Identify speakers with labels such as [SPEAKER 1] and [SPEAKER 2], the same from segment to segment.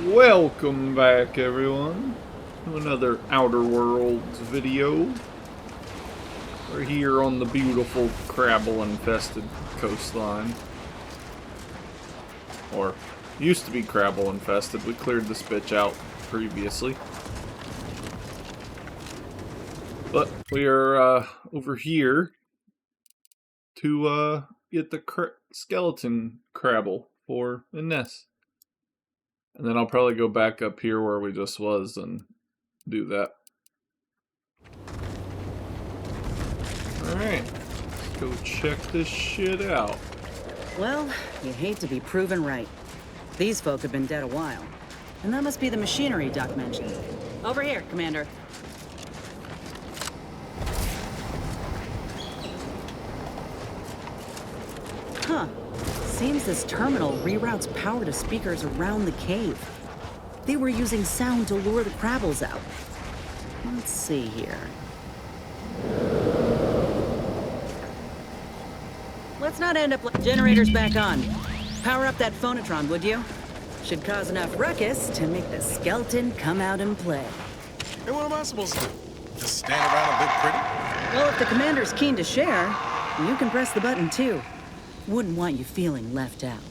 [SPEAKER 1] Welcome back, everyone, to another Outerworlds video. We're here on the beautiful crabble-infested coastline. Or, used to be crabble-infested. We cleared this bitch out previously. But we are over here to get the skeleton crabble for the nest. And then I'll probably go back up here where we just was and do that. Alright, let's go check this shit out.
[SPEAKER 2] Well, you hate to be proven right. These folk have been dead a while. And that must be the machinery Doc mentioned. Over here, Commander. Huh. Seems this terminal reroutes power to speakers around the cave. They were using sound to lure the crabbles out. Let's see here. Let's not end up like generators back on. Power up that phonotron, would you? Should cause enough ruckus to make the skeleton come out and play.
[SPEAKER 3] Hey, what am I supposed to do? Just stand around and look pretty?
[SPEAKER 2] Well, if the commander's keen to share, you can press the button too. Wouldn't want you feeling left out.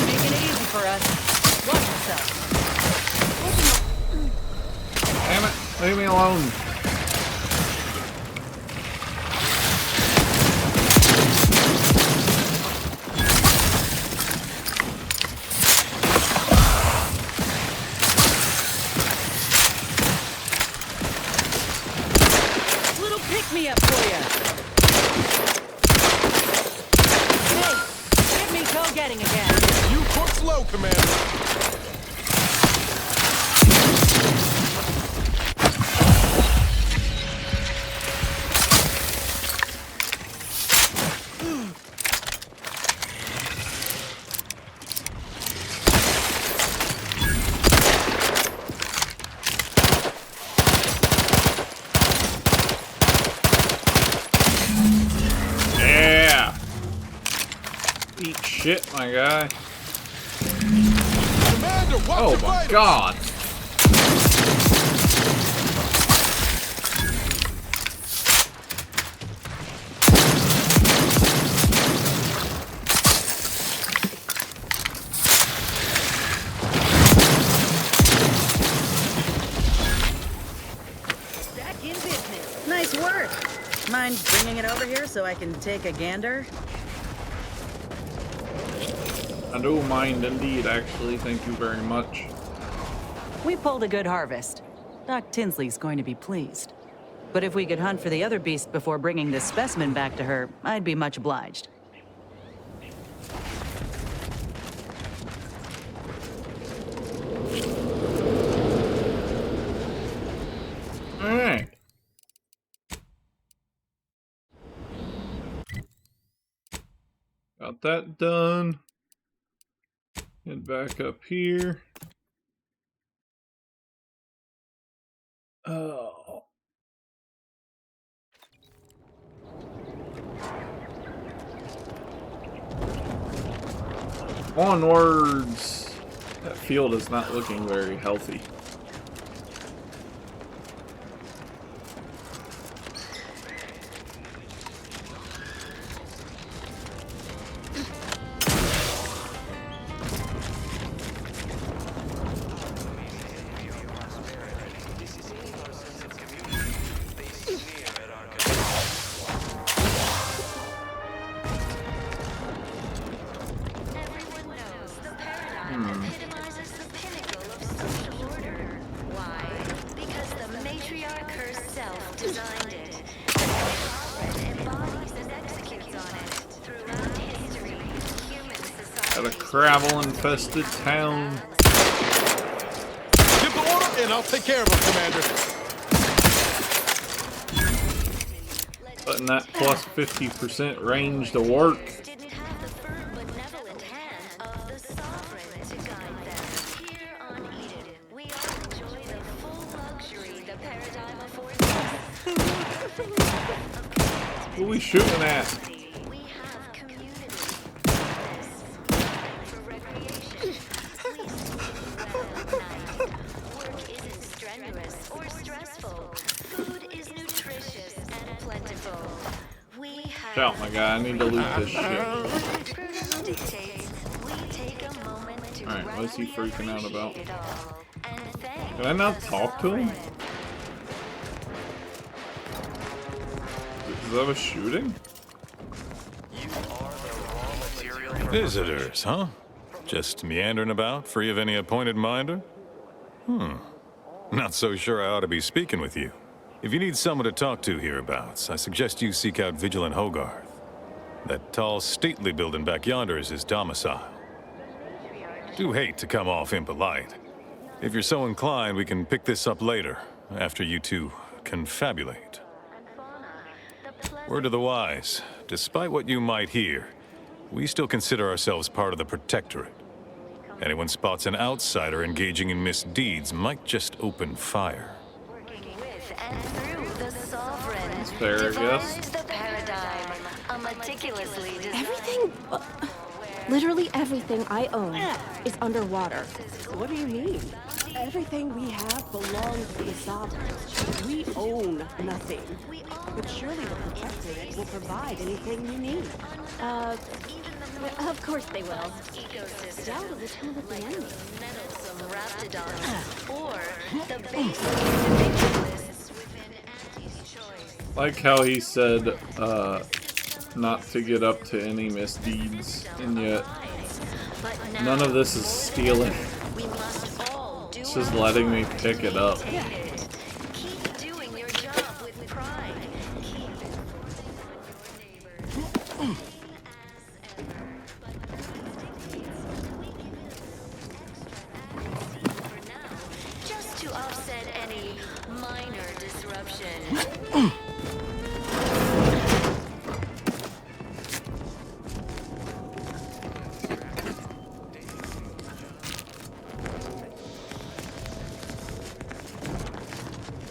[SPEAKER 2] Making it easy for us. Watch yourself.
[SPEAKER 1] Damn it, leave me alone.
[SPEAKER 2] Me up for you. Hey, give me go-getting again.
[SPEAKER 3] You cook slow, Commander.
[SPEAKER 1] Eat shit, my guy.
[SPEAKER 3] Commander, watch
[SPEAKER 1] Oh
[SPEAKER 3] your
[SPEAKER 1] my
[SPEAKER 3] fighters.
[SPEAKER 1] god.
[SPEAKER 2] Back in business. Nice work. Mind bringing it over here so I can take a gander?
[SPEAKER 1] I don't mind indeed, actually. Thank you very much.
[SPEAKER 2] We pulled a good harvest. Doc Tinsley's going to be pleased. But if we could hunt for the other beast before bringing this specimen back to her, I'd be much obliged.
[SPEAKER 1] Alright. Got that done. Head back up here. Oh. Onwards. That field is not looking very healthy.
[SPEAKER 4] Epitomizes the pinnacle of social order. Why? Because the matriarch herself designed it. And embodies and executes on it. Throughout history, human society...
[SPEAKER 1] Got a crabble-infested town.
[SPEAKER 3] Give the order and I'll take care of him, Commander.
[SPEAKER 1] Putting that plus 50% range to work.
[SPEAKER 4] Didn't have the firm benevolent hand of the sovereign to guide them. Here on Eden, we all enjoy the paradigm affords us.
[SPEAKER 1] Who we shooting at?
[SPEAKER 4] We have community. For recreation. We sleep well at night. Work isn't strenuous or stressful. Food is nutritious and plentiful. We have.
[SPEAKER 1] Oh my god, I need to loot this shit.
[SPEAKER 4] Prudence dictates we take a moment to
[SPEAKER 1] Alright, what is he
[SPEAKER 4] rightly
[SPEAKER 1] freaking out about?
[SPEAKER 4] appreciate it all and thank
[SPEAKER 1] Can I not
[SPEAKER 4] the
[SPEAKER 1] talk to him?
[SPEAKER 4] sovereign.
[SPEAKER 1] Is that a shooting?
[SPEAKER 3] Visitors, huh? Just meandering about, free of any appointed minder? Not so sure I ought to be speaking with you. If you need someone to talk to hereabouts, I suggest you seek out Vigilant Hogarth. That tall, stately building back yonder is his domicile. Do hate to come off impolite. If you're so inclined, we can pick this up later, after you two confabulate. Word to the wise, despite what you might hear, we still consider ourselves part of the Protectorate. Anyone spots an outsider engaging in misdeeds might just open fire.
[SPEAKER 4] Working with and through the sovereign
[SPEAKER 1] fair, I guess.
[SPEAKER 4] devised the paradigm, a meticulously designed
[SPEAKER 5] Everything, literally everything I own is underwater.
[SPEAKER 2] What do you mean?
[SPEAKER 5] Everything we have belongs to the sovereign. We own nothing.
[SPEAKER 2] But surely the Protectorate will provide anything you need.
[SPEAKER 5] Of course they will.
[SPEAKER 4] ecosystem.
[SPEAKER 5] Doubt it will turn with the enemy.
[SPEAKER 4] Meddlesome raptidons, or the basic individualists within Anti's choice.
[SPEAKER 1] Like how he said, not to get up to any misdeeds, and yet
[SPEAKER 4] But
[SPEAKER 1] none
[SPEAKER 4] now
[SPEAKER 1] of this is stealing.
[SPEAKER 4] we must all do
[SPEAKER 1] It's just
[SPEAKER 4] our
[SPEAKER 1] letting me
[SPEAKER 4] part
[SPEAKER 1] pick
[SPEAKER 4] to
[SPEAKER 1] it up.
[SPEAKER 4] maintain it. Keep doing your job with pride. Keep informing on your neighbors. For now, just to offset any minor disruption.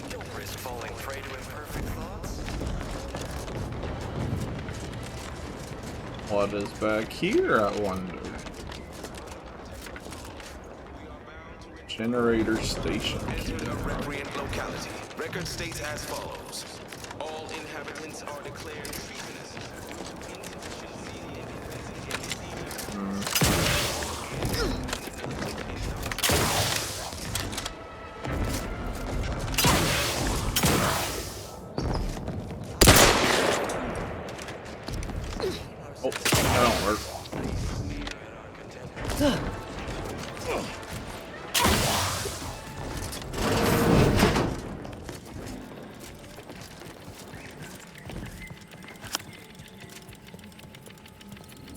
[SPEAKER 6] Don't risk falling prey to imperfect thoughts.
[SPEAKER 1] What is back here, I wonder? Generator station key.
[SPEAKER 6] Entered a recreant locality. Record states as follows. All inhabitants are declared treasonous.
[SPEAKER 1] Oh, that don't work.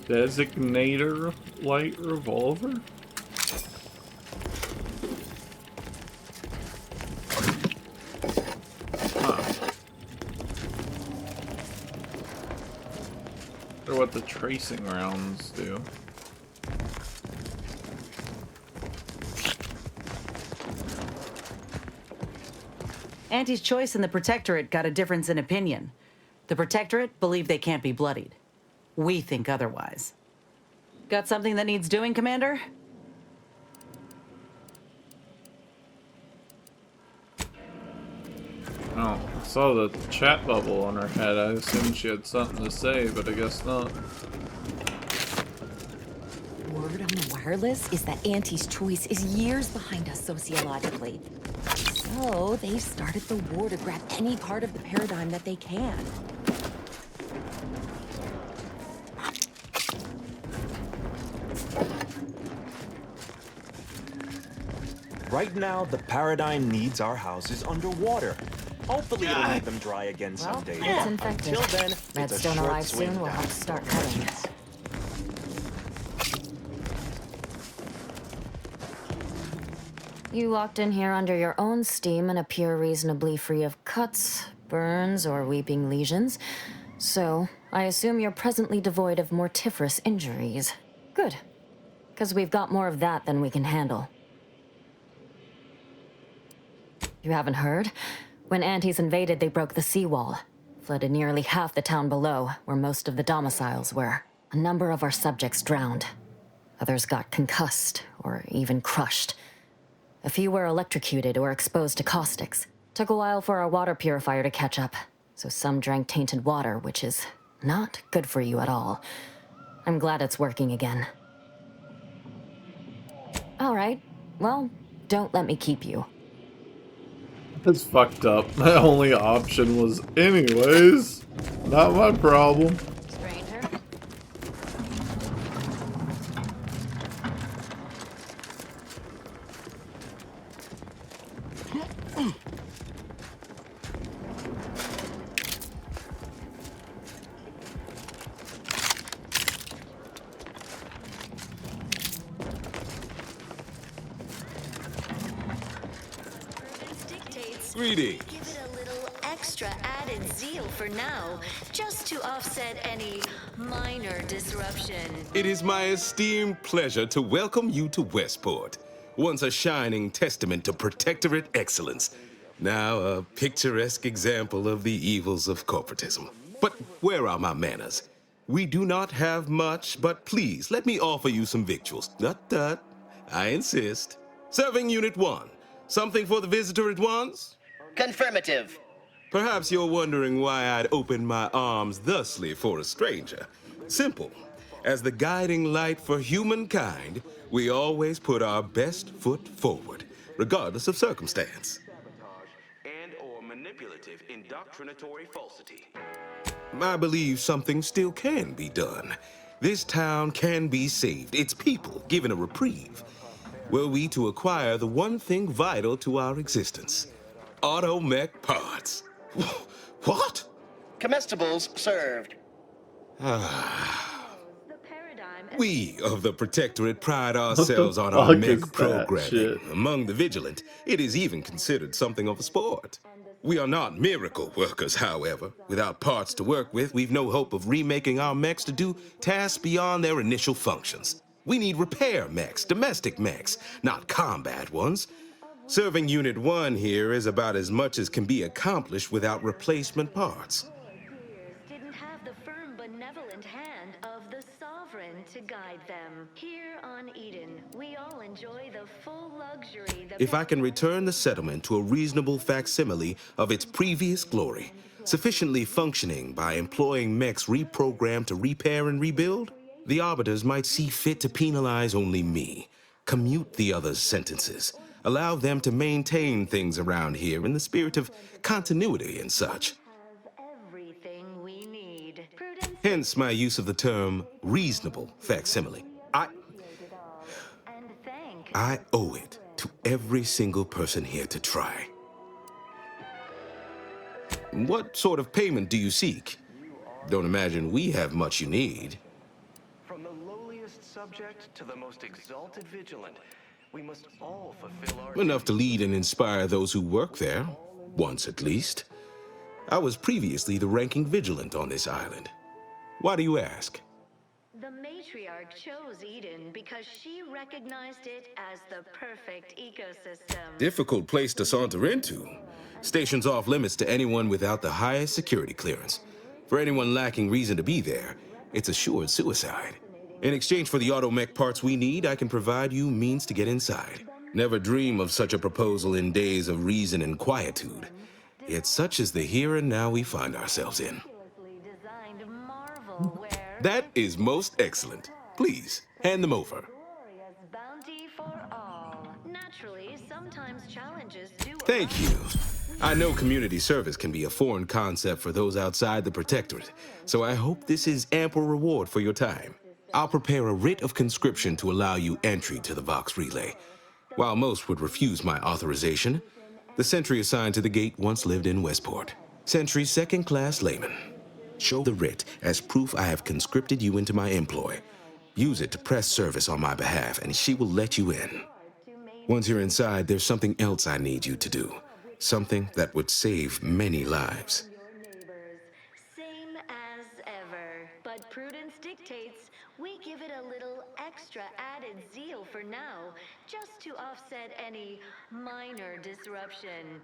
[SPEAKER 1] Designator light revolver? Huh. Wonder what the tracing rounds do.
[SPEAKER 2] Auntie's Choice and the Protectorate got a difference in opinion. The Protectorate believe they can't be bloodied. We think otherwise. Got something that needs doing, Commander?
[SPEAKER 1] Oh, I saw the chat bubble on her head. I assumed she had something to say, but I guess not.
[SPEAKER 7] Word on the wireless is that Auntie's Choice is years behind us sociologically. So they've started the war to grab any part of the paradigm that they can.
[SPEAKER 8] Right now, the paradigm needs our houses underwater. Hopefully it'll make them dry again
[SPEAKER 7] Well,
[SPEAKER 8] someday.
[SPEAKER 7] it's infected.
[SPEAKER 8] Until then, it's a
[SPEAKER 7] Redstone
[SPEAKER 8] short
[SPEAKER 7] arrives
[SPEAKER 8] swing
[SPEAKER 7] soon. We'll
[SPEAKER 8] back.
[SPEAKER 7] have to start cutting. You walked in here under your own steam and appear reasonably free of cuts, burns, or weeping lesions. So, I assume you're presently devoid of mortiferous injuries. Good. Because we've got more of that than we can handle. You haven't heard? When Antes invaded, they broke the seawall, flooded nearly half the town below, where most of the domiciles were. A number of our subjects drowned. Others got concussed, or even crushed. A few were electrocuted or exposed to caustics. Took a while for our water purifier to catch up, so some drank tainted water, which is not good for you at all. I'm glad it's working again. All right, well, don't let me keep you.
[SPEAKER 1] That's fucked up. My only option was anyways. Not my problem.
[SPEAKER 7] Stranger?
[SPEAKER 4] Prudence dictates
[SPEAKER 3] Greetings.
[SPEAKER 4] give it a little extra added zeal for now, just to offset any minor disruption.
[SPEAKER 6] It is my esteemed pleasure to welcome you to Westport, once a shining testament to protectorate excellence, now a picturesque example of the evils of corporatism. But where are my manners? We do not have much, but please let me offer you some victuals. Tut. I insist. Serving Unit 1. Something for the visitor at once?
[SPEAKER 9] Confirmative.
[SPEAKER 6] Perhaps you're wondering why I'd open my arms thusly for a stranger. Simple. As the guiding light for humankind, we always put our best foot forward, regardless of circumstance. And/or manipulative indoctrinatory falsity. I believe something still can be done. This town can be saved, its people given a reprieve. Were we to acquire the one thing vital to our existence, automech parts. What?
[SPEAKER 9] Comestibles served.
[SPEAKER 4] The paradigm
[SPEAKER 6] We of the Protectorate pride ourselves on
[SPEAKER 1] fuck
[SPEAKER 6] our
[SPEAKER 1] is
[SPEAKER 6] mech
[SPEAKER 1] that
[SPEAKER 6] programming.
[SPEAKER 1] shit?
[SPEAKER 6] Among the vigilant, it is even considered something of a sport. We are not miracle workers, however. Without parts to work with, we've no hope of remaking our mechs to do tasks beyond their initial functions. We need repair mechs, domestic mechs, not combat ones. Serving Unit 1 here is about as much as can be accomplished without replacement parts.
[SPEAKER 4] didn't have the firm benevolent hand of the sovereign to guide them. Here on Eden, we all enjoy the full luxury that
[SPEAKER 6] If I can return the settlement to a reasonable facsimile of its previous glory, sufficiently functioning by employing mechs reprogrammed to repair and rebuild, the arbiters might see fit to penalize only me, commute the others' sentences, allow them to maintain things around here in the spirit of continuity and such.
[SPEAKER 4] everything we need. Prudence
[SPEAKER 6] Hence my use of the term reasonable facsimile.
[SPEAKER 4] and thank
[SPEAKER 6] I owe it to every single person here to try. What sort of payment do you seek? Don't imagine we have much you need.
[SPEAKER 10] From the lowliest subject to the most exalted vigilant, we must all fulfill our
[SPEAKER 6] Enough to lead and inspire those who work there, once at least. I was previously the ranking vigilant on this island. Why do you ask?
[SPEAKER 4] The matriarch chose Eden because she recognized it as the perfect ecosystem.
[SPEAKER 6] Difficult place to saunter into. Stations off limits to anyone without the highest security clearance. For anyone lacking reason to be there, it's assured suicide. In exchange for the automech parts we need, I can provide you means to get inside. Never dream of such a proposal in days of reason and quietude. Yet such is the here and now we find ourselves in.
[SPEAKER 4] Designed marvel where
[SPEAKER 6] That is most excellent. Please, hand them over.
[SPEAKER 4] glorious bounty for all. Naturally, sometimes challenges do
[SPEAKER 6] Thank you. I know community service can be a foreign concept for those outside the Protectorate, so I hope this is ample reward for your time. I'll prepare a writ of conscription to allow you entry to the Vox Relay. While most would refuse my authorization, the sentry assigned to the gate once lived in Westport. Sentry second-class layman. Show the writ as proof I have conscripted you into my employ. Use it to press service on my behalf, and she will let you in. Once you're inside, there's something else I need you to do. Something that would save many lives.
[SPEAKER 4] same as ever. But prudence dictates we give it a little extra added zeal for now, just to offset any minor disruption.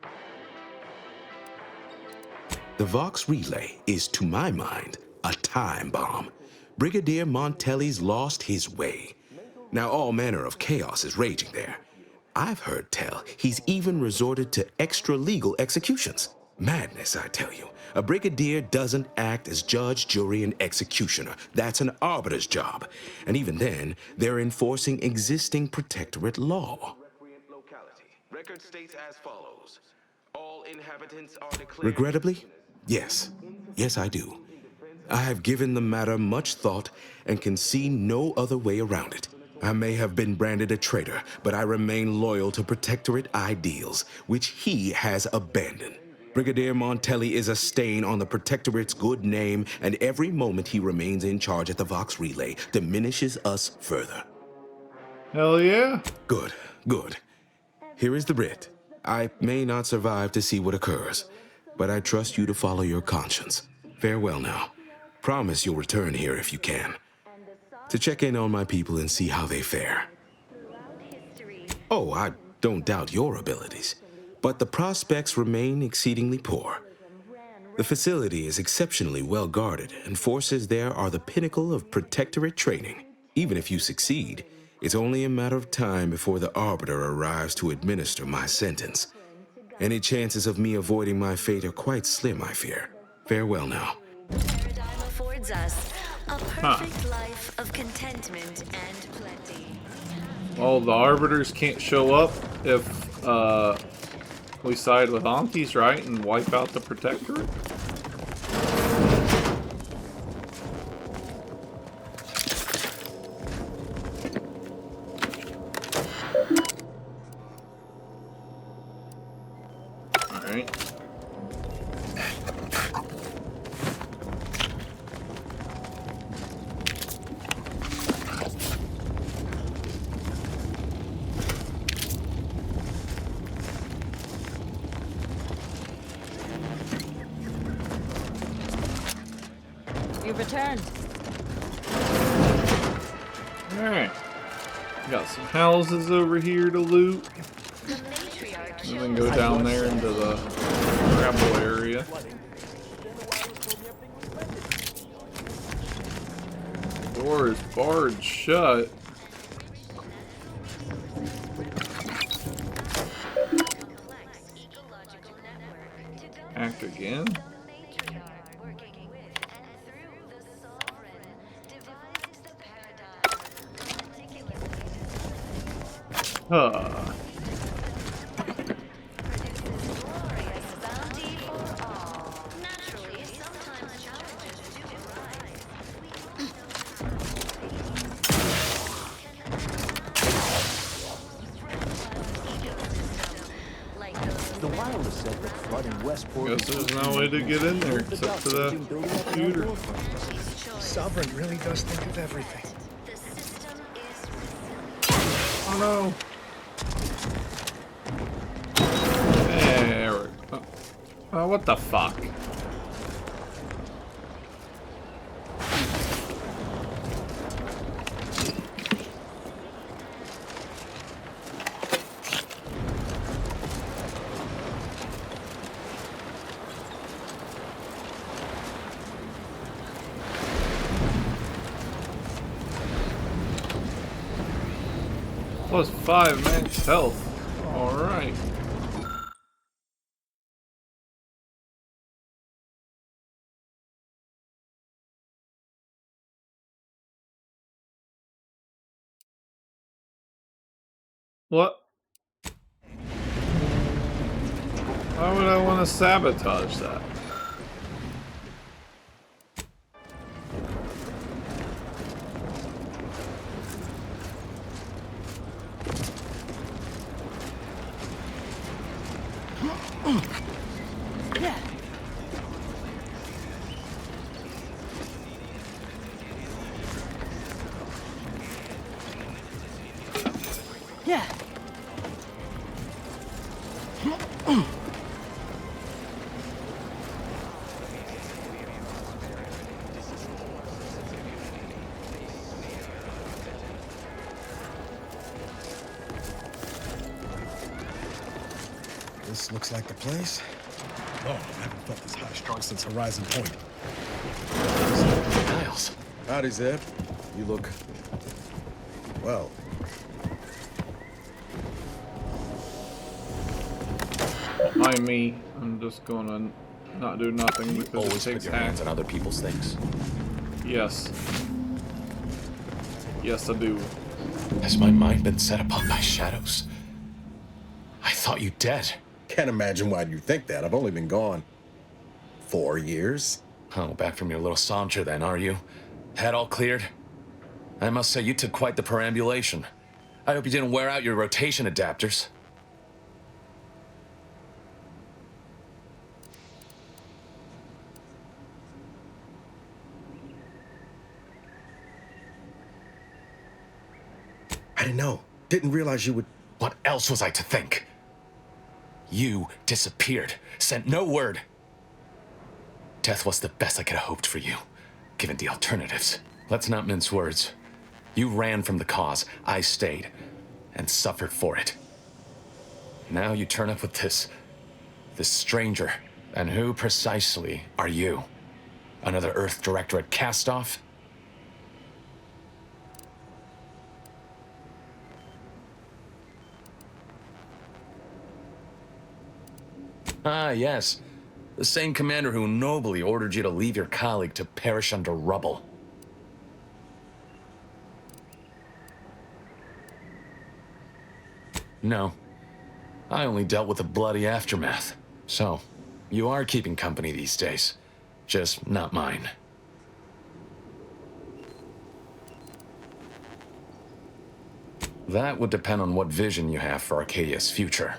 [SPEAKER 6] The Vox Relay is, to my mind, a time bomb. Brigadier Montelli's lost his way. Now all manner of chaos is raging there. I've heard tell he's even resorted to extra-legal executions. Madness, I tell you. A brigadier doesn't act as judge, jury, and executioner. That's an arbiter's job. And even then, they're enforcing existing protectorate law. Record states as follows. All inhabitants are declared... Regrettably, yes. Yes, I do. I have given the matter much thought and can see no other way around it. I may have been branded a traitor, but I remain loyal to protectorate ideals, which he has abandoned. Brigadier Montelli is a stain on the protectorate's good name, and every moment he remains in charge at the Vox Relay diminishes us further.
[SPEAKER 1] Hell yeah.
[SPEAKER 6] Good, good. Here is the writ. I may not survive to see what occurs, but I trust you to follow your conscience. Farewell now. Promise you'll return here if you can, to check in on my people and see how they fare. Oh, I don't doubt your abilities, but the prospects remain exceedingly poor. The facility is exceptionally well guarded, and forces there are the pinnacle of protectorate training. Even if you succeed, it's only a matter of time before the Arbiter arrives to administer my sentence. Any chances of me avoiding my fate are quite slim, I fear. Farewell now.
[SPEAKER 4] Paradigm affords us a perfect life of contentment and plenty.
[SPEAKER 1] Well, the Arbiters can't show up if we side with Anki's, right, and wipe out the Protectorate? Alright.
[SPEAKER 7] You've returned.
[SPEAKER 1] Alright. Got some houses over here to loot. And then go down there into the gravel area. Door is barred shut. Act again? Huh.
[SPEAKER 8] The wireless said that flooding Westport...
[SPEAKER 1] Guess there's no way to get in there except for the computer.
[SPEAKER 11] Sovereign really does think of everything.
[SPEAKER 1] Oh no. There we go. Oh, what the fuck? Plus 5 max health. Alright. What? Why would I want to sabotage that?
[SPEAKER 11] Yeah. This looks like the place.
[SPEAKER 12] Oh, I haven't felt this high strung since Horizon Point.
[SPEAKER 13] Niles.
[SPEAKER 14] Howdy, Zeb. You look... well.
[SPEAKER 1] Don't mind me. I'm just gonna not do nothing because
[SPEAKER 13] Always
[SPEAKER 1] it
[SPEAKER 13] put
[SPEAKER 1] takes
[SPEAKER 13] your hands on other people's things.
[SPEAKER 1] Yes. Yes, I do.
[SPEAKER 13] Has my mind been set upon by shadows? I thought you dead.
[SPEAKER 14] Can't imagine why you think that. I've only been gone 4 years.
[SPEAKER 13] Oh, back from your little saunter then, are you? Head all cleared? I must say you took quite the perambulation. I hope you didn't wear out your rotation adapters.
[SPEAKER 14] I didn't know. Didn't realize you would...
[SPEAKER 13] What else was I to think? You disappeared, sent no word. Death was the best I could have hoped for you, given the alternatives. Let's not mince words. You ran from the cause, I stayed, and suffered for it. Now you turn up with this stranger. And who precisely are you? Another Earth Directorate cast-off? Ah, yes. The same commander who nobly ordered you to leave your colleague to perish under rubble. No. I only dealt with the bloody aftermath. So, you are keeping company these days. Just not mine. That would depend on what vision you have for Arcadia's future.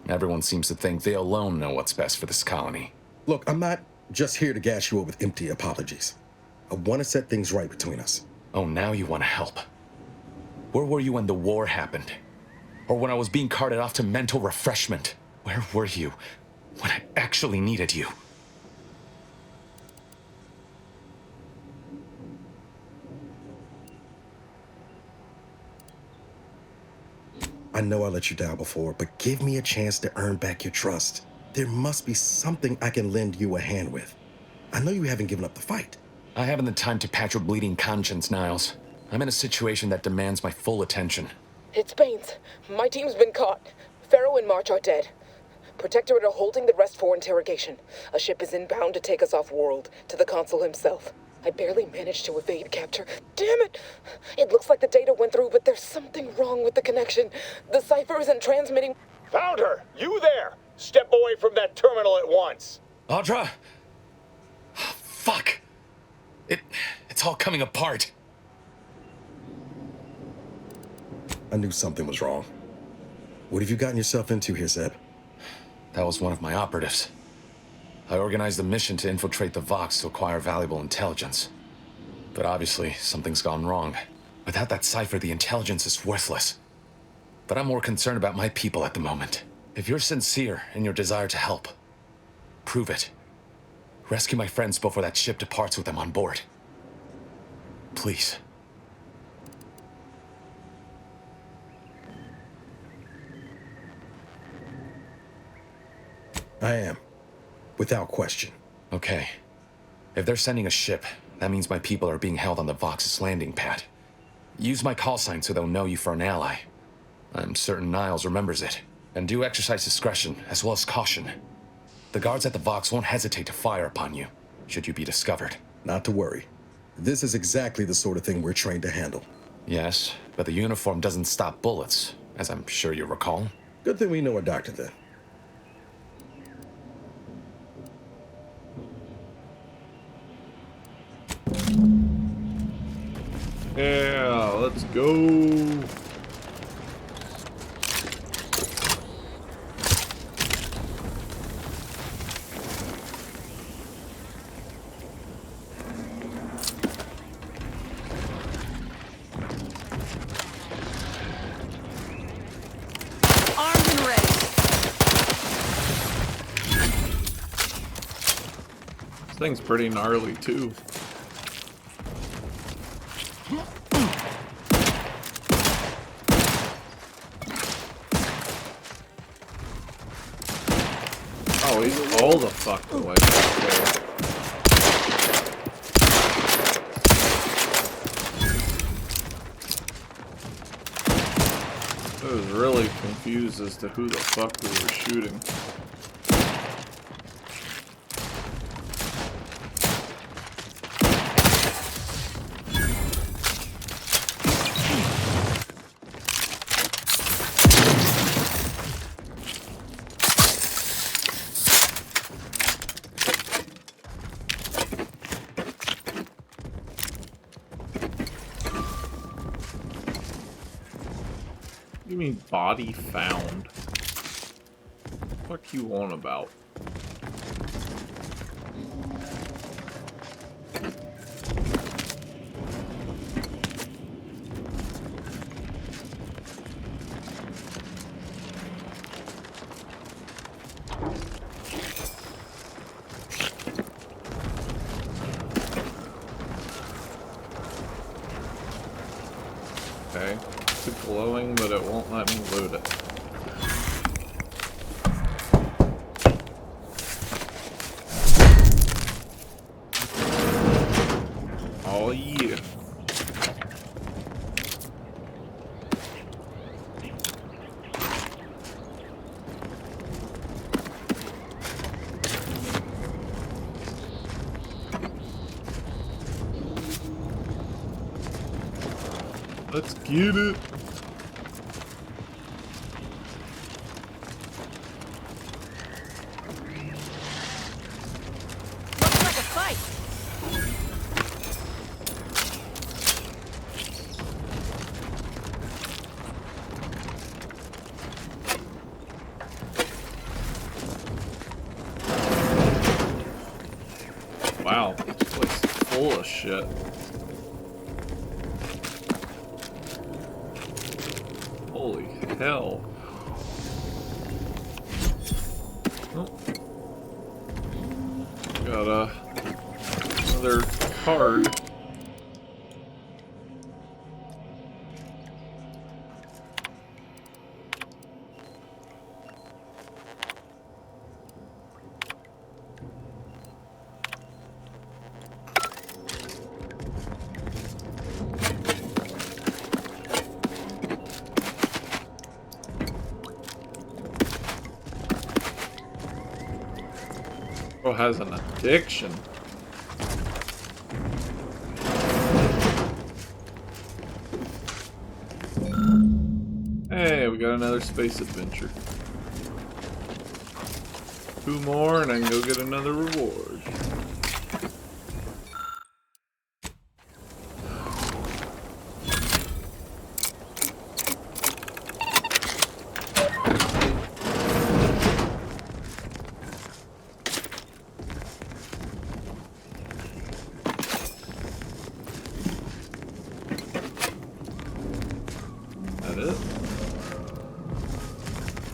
[SPEAKER 13] Everyone seems to think they alone know what's best for this colony.
[SPEAKER 14] Look, I'm not just here to gas you up with empty apologies. I want to set things right between us.
[SPEAKER 13] Oh, now you want to help. Where were you when the war happened? Or when I was being carted off to mental refreshment? Where were you when I actually needed you?
[SPEAKER 14] I know I let you down before, but give me a chance to earn back your trust. There must be something I can lend you a hand with. I know you haven't given up the fight.
[SPEAKER 13] I haven't the time to patch your bleeding conscience, Niles. I'm in a situation that demands my full attention.
[SPEAKER 15] It's Baines. My team's been caught. Pharaoh and March are dead. Protectorate are holding the rest for interrogation. A ship is inbound to take us off-world, to the consul himself. I barely managed to evade capture. Damn it! It looks like the data went through, but there's something wrong with the connection. The cipher isn't transmitting.
[SPEAKER 16] Found her! You there! Step away from that terminal at once!
[SPEAKER 13] Audra? Fuck! It's all coming apart.
[SPEAKER 14] I knew something was wrong. What have you gotten yourself into here, Zeb?
[SPEAKER 13] That was one of my operatives. I organized a mission to infiltrate the Vox to acquire valuable intelligence. But obviously, something's gone wrong. Without that cipher, the intelligence is worthless. But I'm more concerned about my people at the moment. If you're sincere in your desire to help, prove it. Rescue my friends before that ship departs with them on board. Please.
[SPEAKER 14] I am. Without question.
[SPEAKER 13] Okay. If they're sending a ship, that means my people are being held on the Vox's landing pad. Use my call sign so they'll know you for an ally. I'm certain Niles remembers it. And do exercise discretion, as well as caution. The guards at the Vox won't hesitate to fire upon you, should you be discovered.
[SPEAKER 14] Not to worry. This is exactly the sort of thing we're trained to handle.
[SPEAKER 13] Yes, but the uniform doesn't stop bullets, as I'm sure you recall.
[SPEAKER 14] Good thing we know a doctor then.
[SPEAKER 1] Yeah, let's go.
[SPEAKER 2] Armed and ready.
[SPEAKER 1] This thing's pretty gnarly too. Oh, he's all the fuck away from there. I was really confused as to who the fuck we were shooting. What do you mean body found? What you on about? Okay, it's glowing, but it won't let me loot it. Oh yeah. Let's get it.
[SPEAKER 5] Looks like a fight.
[SPEAKER 1] Wow, this place is full of shit. Holy hell. Oh. Got another card. Bro has an addiction. Hey, we got another space adventure. 2 more and I can go get another reward. That it?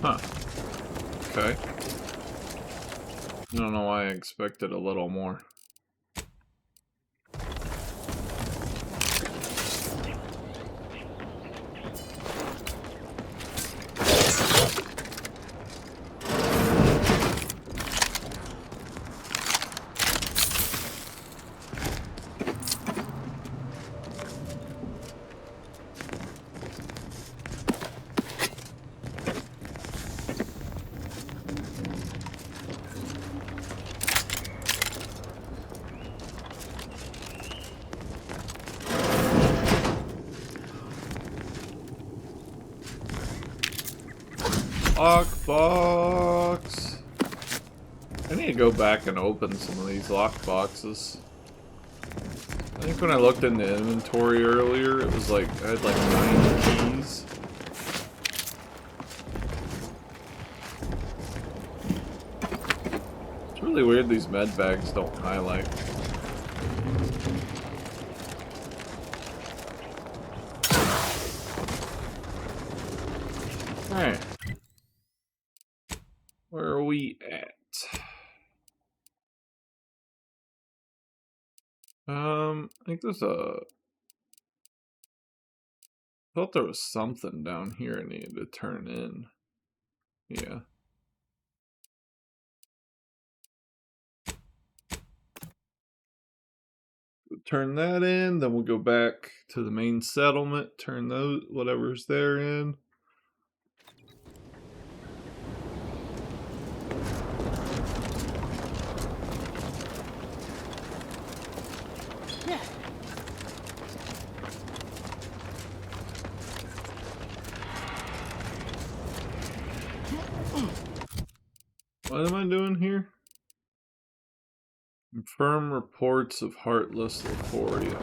[SPEAKER 1] Huh. Okay. I don't know why I expected a little more. Lockbox! I need to go back and open some of these lockboxes. I think when I looked in the inventory earlier, it was like, I had like 9 keys. It's really weird these med bags don't highlight. Alright. Where are we at? I think there's a... I thought there was something down here I needed to turn in. Yeah. turn that in, then we'll go back to the main settlement, turn those whatever's there in. What am I doing here? Confirm reports of heartless Lephoria.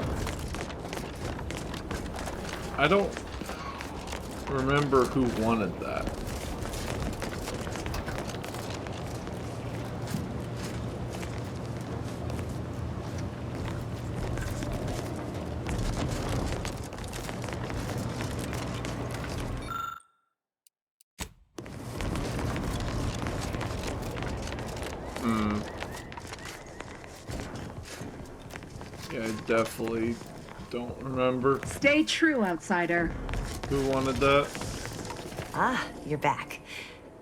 [SPEAKER 1] I don't remember who wanted that. Yeah, I definitely don't remember.
[SPEAKER 2] Stay true, outsider.
[SPEAKER 1] Who wanted that?
[SPEAKER 17] Ah, you're back.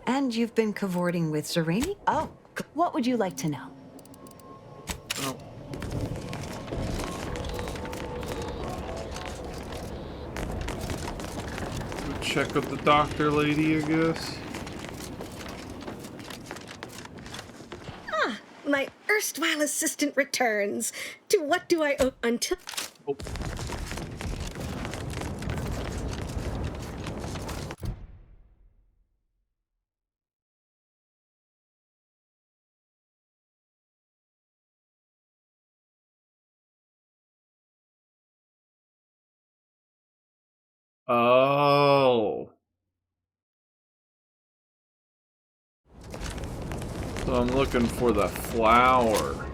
[SPEAKER 17] And you've been cavorting with Sereni? Oh, what would you like to know?
[SPEAKER 1] Oh. Go check with the doctor lady, I guess.
[SPEAKER 18] Ah, my erstwhile assistant returns. To what do I owe until...
[SPEAKER 1] Oh. Oh. So I'm looking for the flower.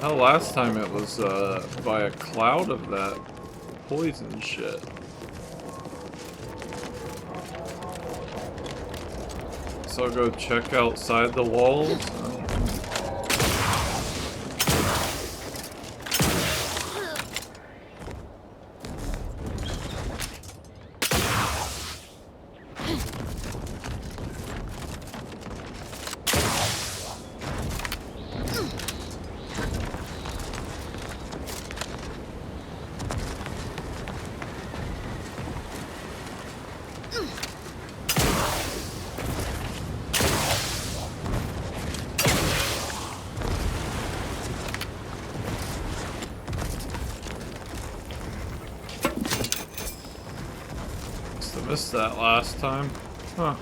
[SPEAKER 1] Hell, last time it was by a cloud of that poison shit. So I'll go check outside the walls. Missed that last time. Huh.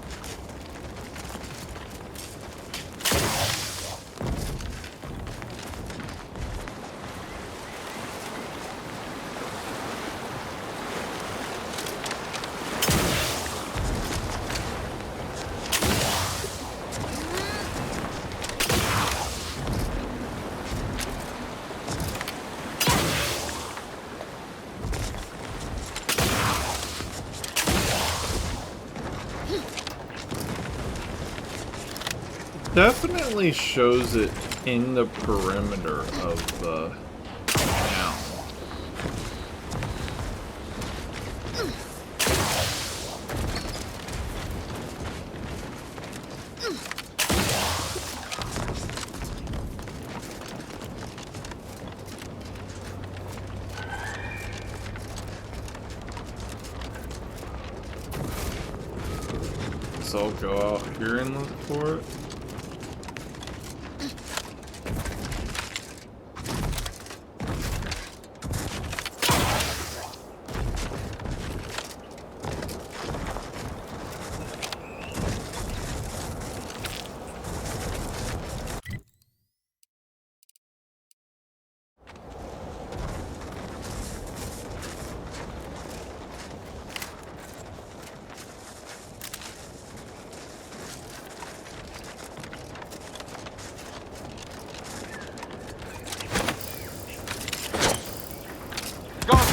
[SPEAKER 1] Definitely shows it in the perimeter of the town. So I'll go out here and look for it.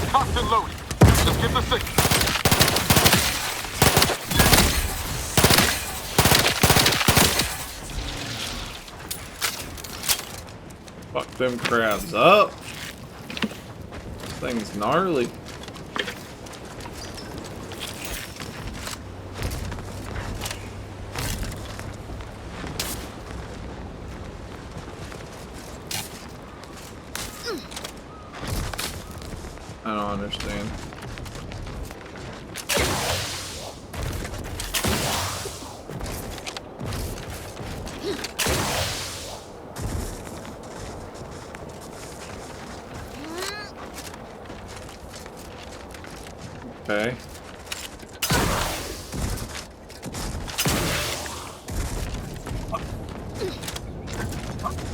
[SPEAKER 19] Cocked and loaded. Let's get the signal.
[SPEAKER 1] Fuck them crabs up. This thing's gnarly. I don't understand. Okay.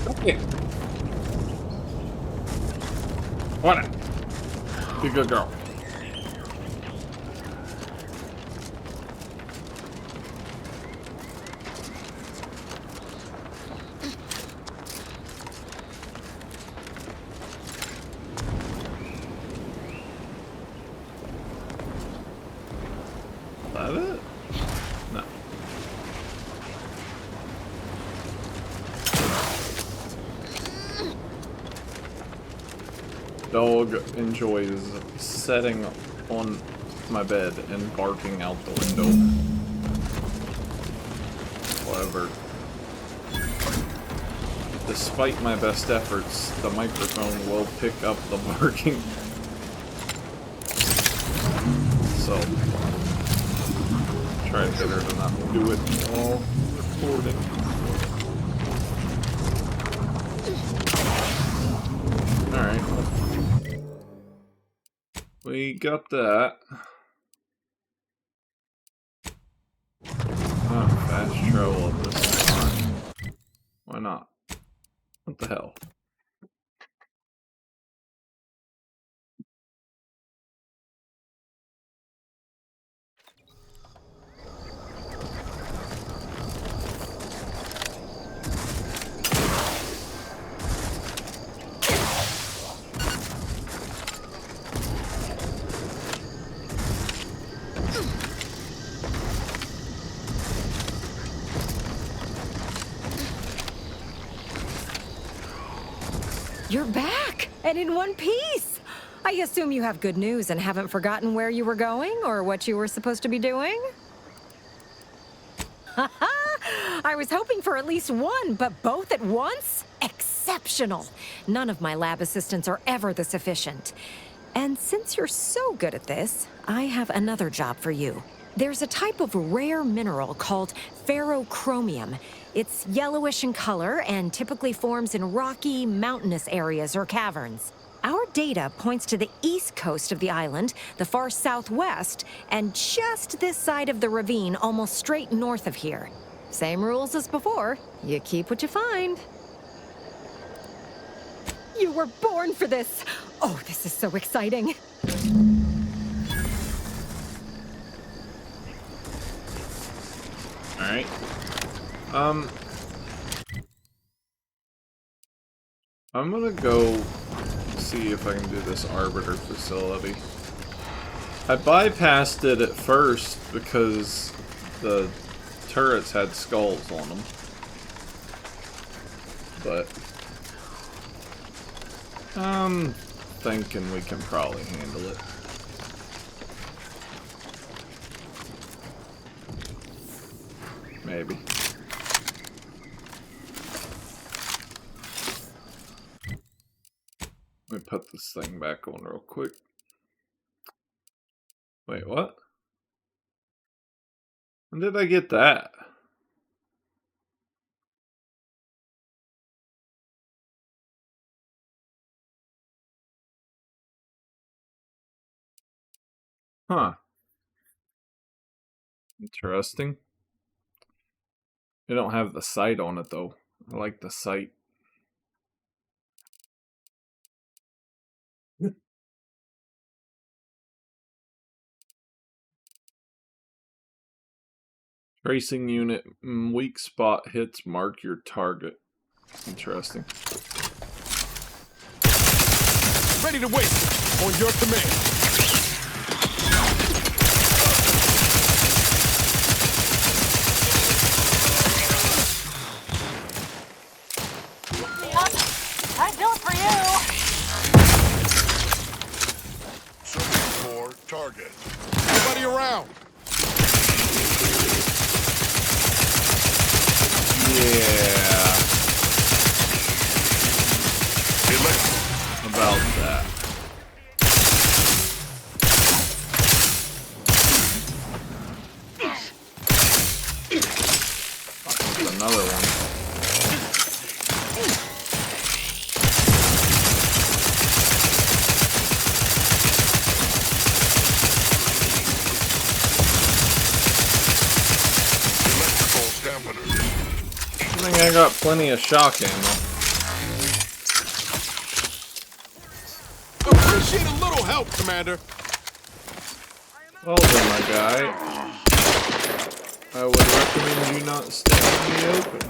[SPEAKER 1] Okay. What? Be a good girl. Is that it? No. Dog enjoys sitting on my bed and barking out the window. Whatever. Despite my best efforts, the microphone will pick up the barking. So, try to get her to not do it while recording. Alright. We got that. Oh, fast travel up this time. Why not? What the hell?
[SPEAKER 20] You're back, and in one piece. I assume you have good news and haven't forgotten where you were going or what you were supposed to be doing? I was hoping for at least one, but both at once? Exceptional. None of my lab assistants are ever this efficient. And since you're so good at this, I have another job for you. There's a type of rare mineral called ferrochromium. It's yellowish in color and typically forms in rocky, mountainous areas or caverns. Our data points to the east coast of the island, the far southwest, and just this side of the ravine, almost straight north of here. Same rules as before. You keep what you find. You were born for this! Oh, this is so exciting.
[SPEAKER 1] Alright. I'm gonna go see if I can do this Arbiter facility. I bypassed it at first because the turrets had skulls on them. But I'm thinking we can probably handle it. Maybe. Let me put this thing back on real quick. Wait, what? When did I get that? Huh. Interesting. They don't have the sight on it though. I like the sight. Tracing unit, weak spot hits mark your target. Interesting.
[SPEAKER 19] Ready to wait. On your command.
[SPEAKER 5] I'd do it for you.
[SPEAKER 19] Searching for target. Nobody around.
[SPEAKER 1] Yeah. About that. another one. I think I got plenty of shock ammo.
[SPEAKER 12] Appreciate a little help, Commander.
[SPEAKER 1] Well then, my guy. I would recommend you not stay in the open.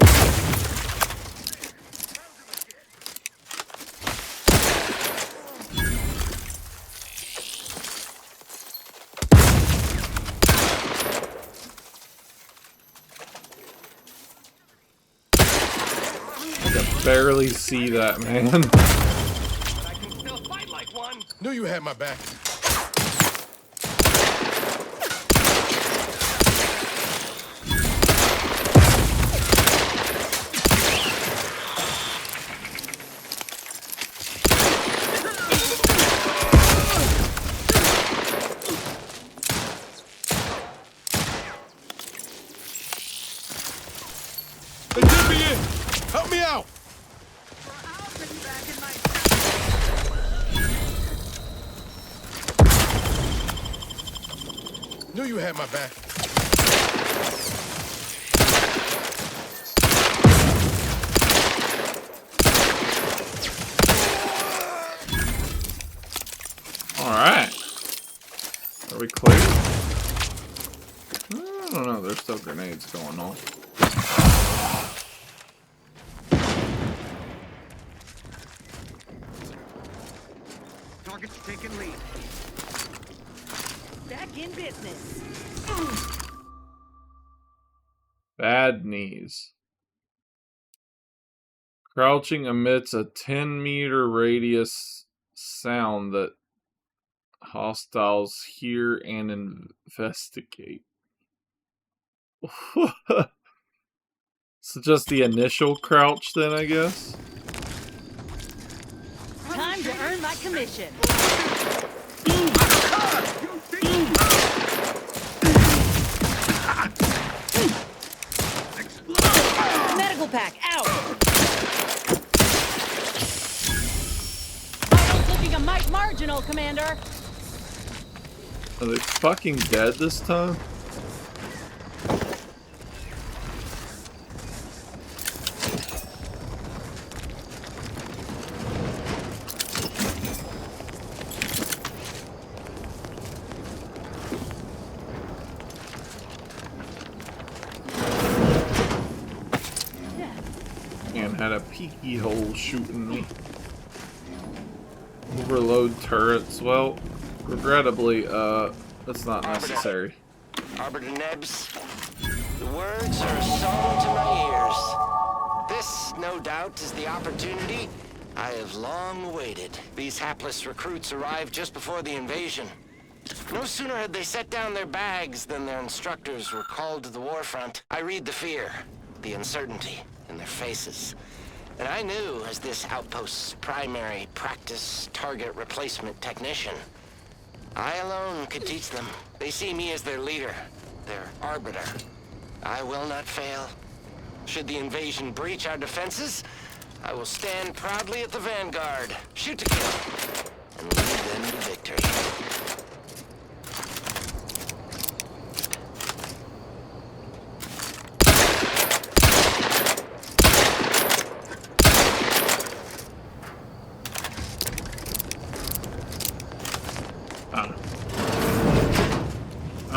[SPEAKER 1] I can barely see that, man.
[SPEAKER 12] Knew you had my back. They did me in. Help me out. Knew you had my back.
[SPEAKER 1] Alright. Are we clear? I don't know, there's still grenades going on.
[SPEAKER 11] Target's taking lead.
[SPEAKER 2] Back in business.
[SPEAKER 1] Bad knees. Crouching emits a 10-meter radius sound that hostiles hear and investigate. So just the initial crouch then, I guess?
[SPEAKER 2] Time to earn my commission. Medical pack out. Vitals looking a mite marginal, Commander.
[SPEAKER 1] Are they fucking dead this time? And had a peeky hole shooting me. Overload turrets. Well, regrettably, that's not necessary.
[SPEAKER 9] Arbiter Nebs, the words are a song to my ears. This, no doubt, is the opportunity I have long awaited. These hapless recruits arrived just before the invasion. No sooner had they set down their bags than their instructors were called to the warfront. I read the fear, the uncertainty in their faces. And I knew, as this outpost's primary practice target replacement technician, I alone could teach them. They see me as their leader, their arbiter. I will not fail. Should the invasion breach our defenses, I will stand proudly at the vanguard, shoot to kill, and lead them to victory.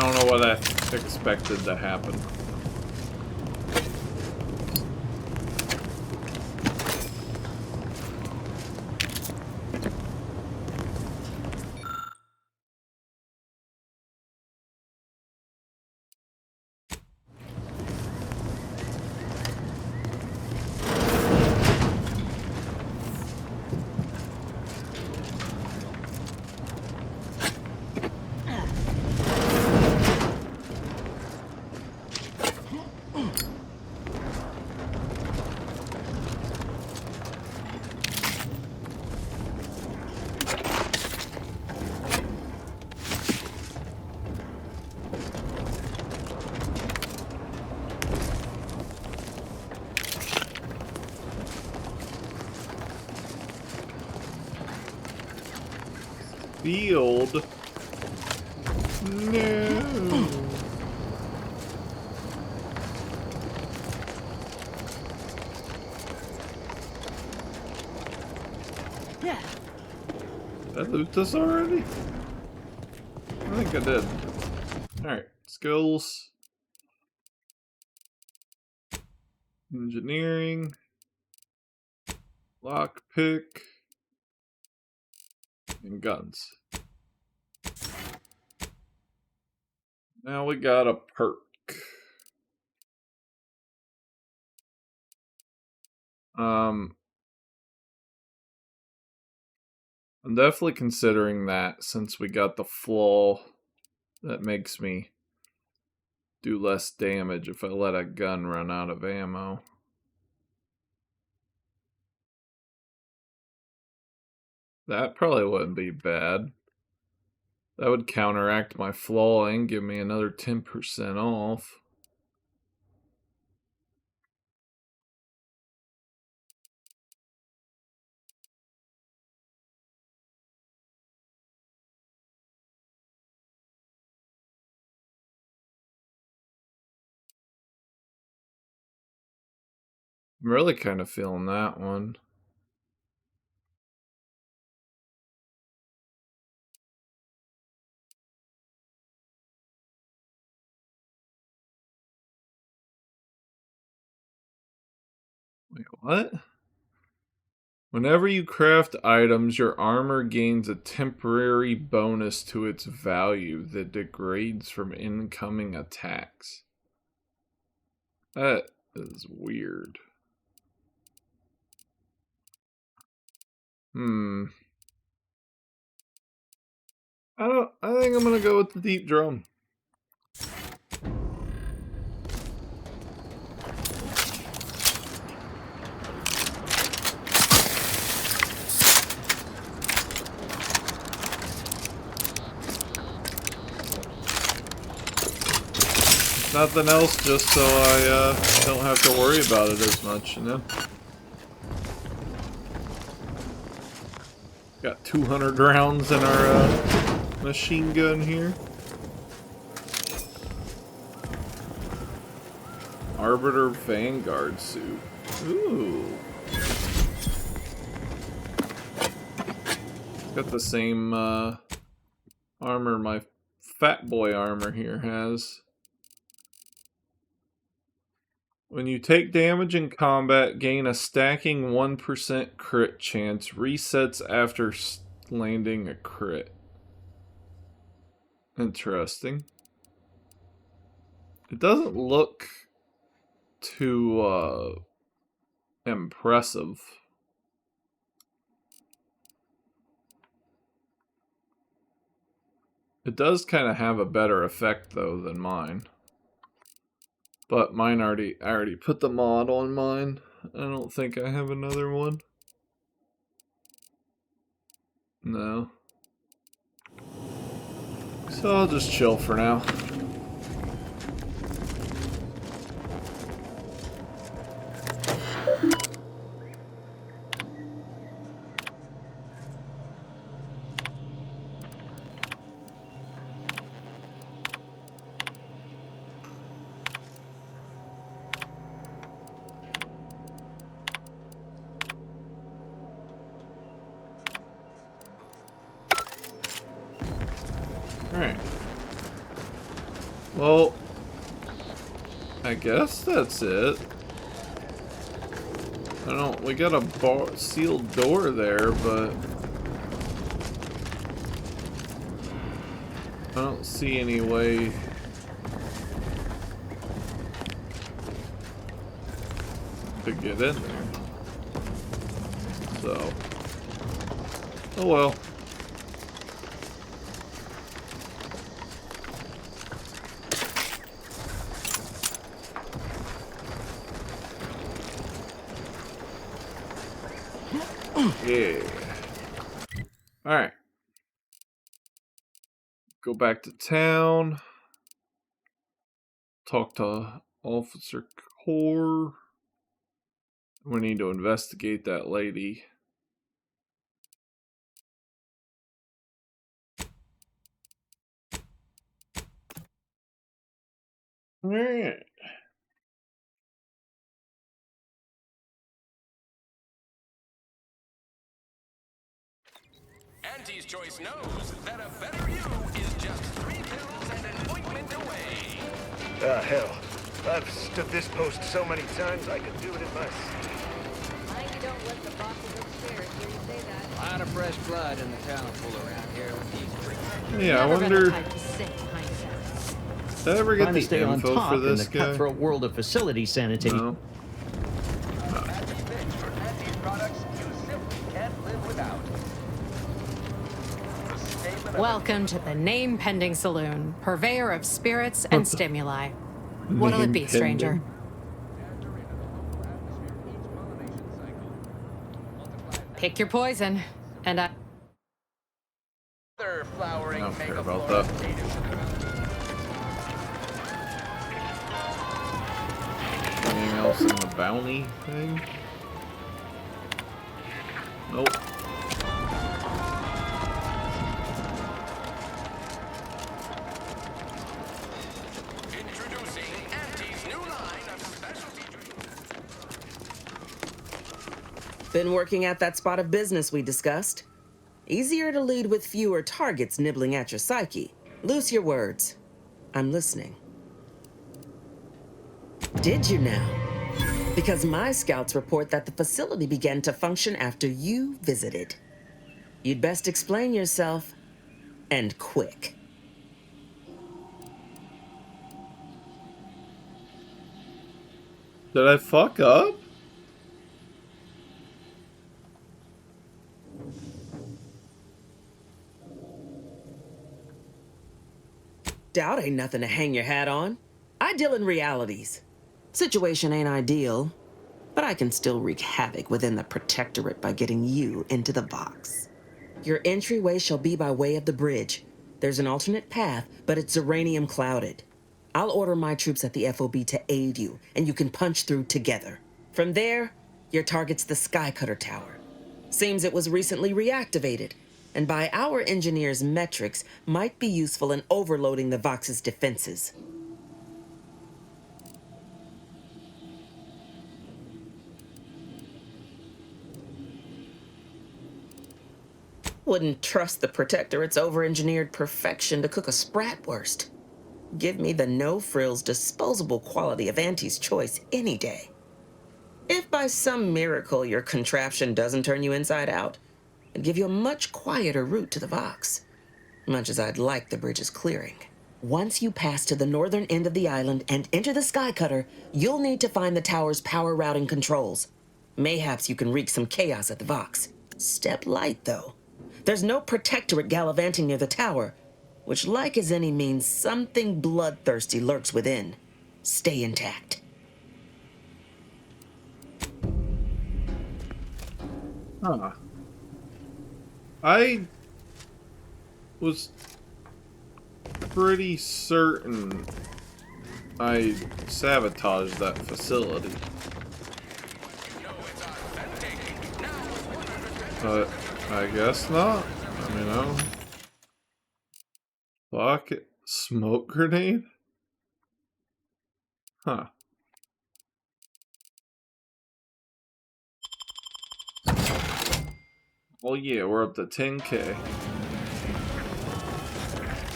[SPEAKER 1] I don't know what I expected to happen. field. No.
[SPEAKER 5] Yeah.
[SPEAKER 1] Did I loot this already? I think I did. Alright, skills. Engineering. Lockpick. And guns. Now we got a perk. I'm definitely considering that since we got the flaw that makes me do less damage if I let a gun run out of ammo. That probably wouldn't be bad. That would counteract my flaw and give me another 10% off. I'm really kind of feeling that one. Wait, what? Whenever you craft items, your armor gains a temporary bonus to its value that degrades from incoming attacks. That is weird. I think I'm gonna go with the deep drum. Nothing else, just so I don't have to worry about it as much, you know? Got 200 rounds in our machine gun here. Arbiter Vanguard suit. Ooh. Got the same armor my Fat Boy armor here has. When you take damage in combat, gain a stacking 1% crit chance. Resets after landing a crit. Interesting. It doesn't look too impressive. It does kind of have a better effect though than mine. But mine I already put the mod on mine. I don't think I have another one. No. So I'll just chill for now. Alright. Well, I guess that's it. We got a sealed door there, but I don't see any way to get in there. So, oh well. Yeah. Alright. Go back to town. Talk to Officer Core. We need to investigate that lady. Alright.
[SPEAKER 21] Auntie's Choice knows that a better you is just 3 pills and an ointment away.
[SPEAKER 11] Ah, hell. I've stood this post so many times I could do it in my sleep.
[SPEAKER 22] Mind you don't let the bosses upstairs hear you say that.
[SPEAKER 23] A lot of fresh blood in the talent pool around here with these freaks.
[SPEAKER 1] Yeah, I wonder. Did I ever get
[SPEAKER 24] Trying to
[SPEAKER 1] the
[SPEAKER 24] stay on
[SPEAKER 1] info
[SPEAKER 24] top
[SPEAKER 1] for this
[SPEAKER 24] in the
[SPEAKER 1] guy?
[SPEAKER 24] cutthroat world of facility sanitation.
[SPEAKER 1] No.
[SPEAKER 25] Welcome to the Name Pending Saloon, purveyor of spirits and stimuli. What'll it be, stranger? Pick your poison, and I
[SPEAKER 1] don't care about that. Anything else in the bounty thing? Nope.
[SPEAKER 21] Introducing Auntie's new line of specialty drinks.
[SPEAKER 15] Been working at that spot of business we discussed. Easier to lead with fewer targets nibbling at your psyche. Loose your words. I'm listening. Did you now? Because my scouts report that the facility began to function after you visited. You'd best explain yourself, and quick.
[SPEAKER 1] Did I fuck up?
[SPEAKER 15] Doubt ain't nothing to hang your hat on. I deal in realities. Situation ain't ideal, but I can still wreak havoc within the Protectorate by getting you into the box. Your entryway shall be by way of the bridge. There's an alternate path, but it's uranium clouded. I'll order my troops at the FOB to aid you, and you can punch through together. From there, your target's the Skycutter Tower. Seems it was recently reactivated, and by our engineers' metrics, might be useful in overloading the Vox's defenses. Wouldn't trust the Protectorate's over-engineered perfection to cook a spratwurst. Give me the no-frills, disposable quality of Auntie's Choice any day. If by some miracle your contraption doesn't turn you inside out, it'd give you a much quieter route to the Vox. Much as I'd like the bridge's clearing. Once you pass to the northern end of the island and enter the Skycutter, you'll need to find the tower's power routing controls. Mayhaps you can wreak some chaos at the Vox. Step light, though. There's no Protectorate gallivanting near the tower, which, like as any, means something bloodthirsty lurks within. Stay intact.
[SPEAKER 1] Huh. I was pretty certain I sabotaged that facility. But I guess not. I mean, no. Fuck it. Smoke grenade? Huh. Well, yeah, we're up to 10K.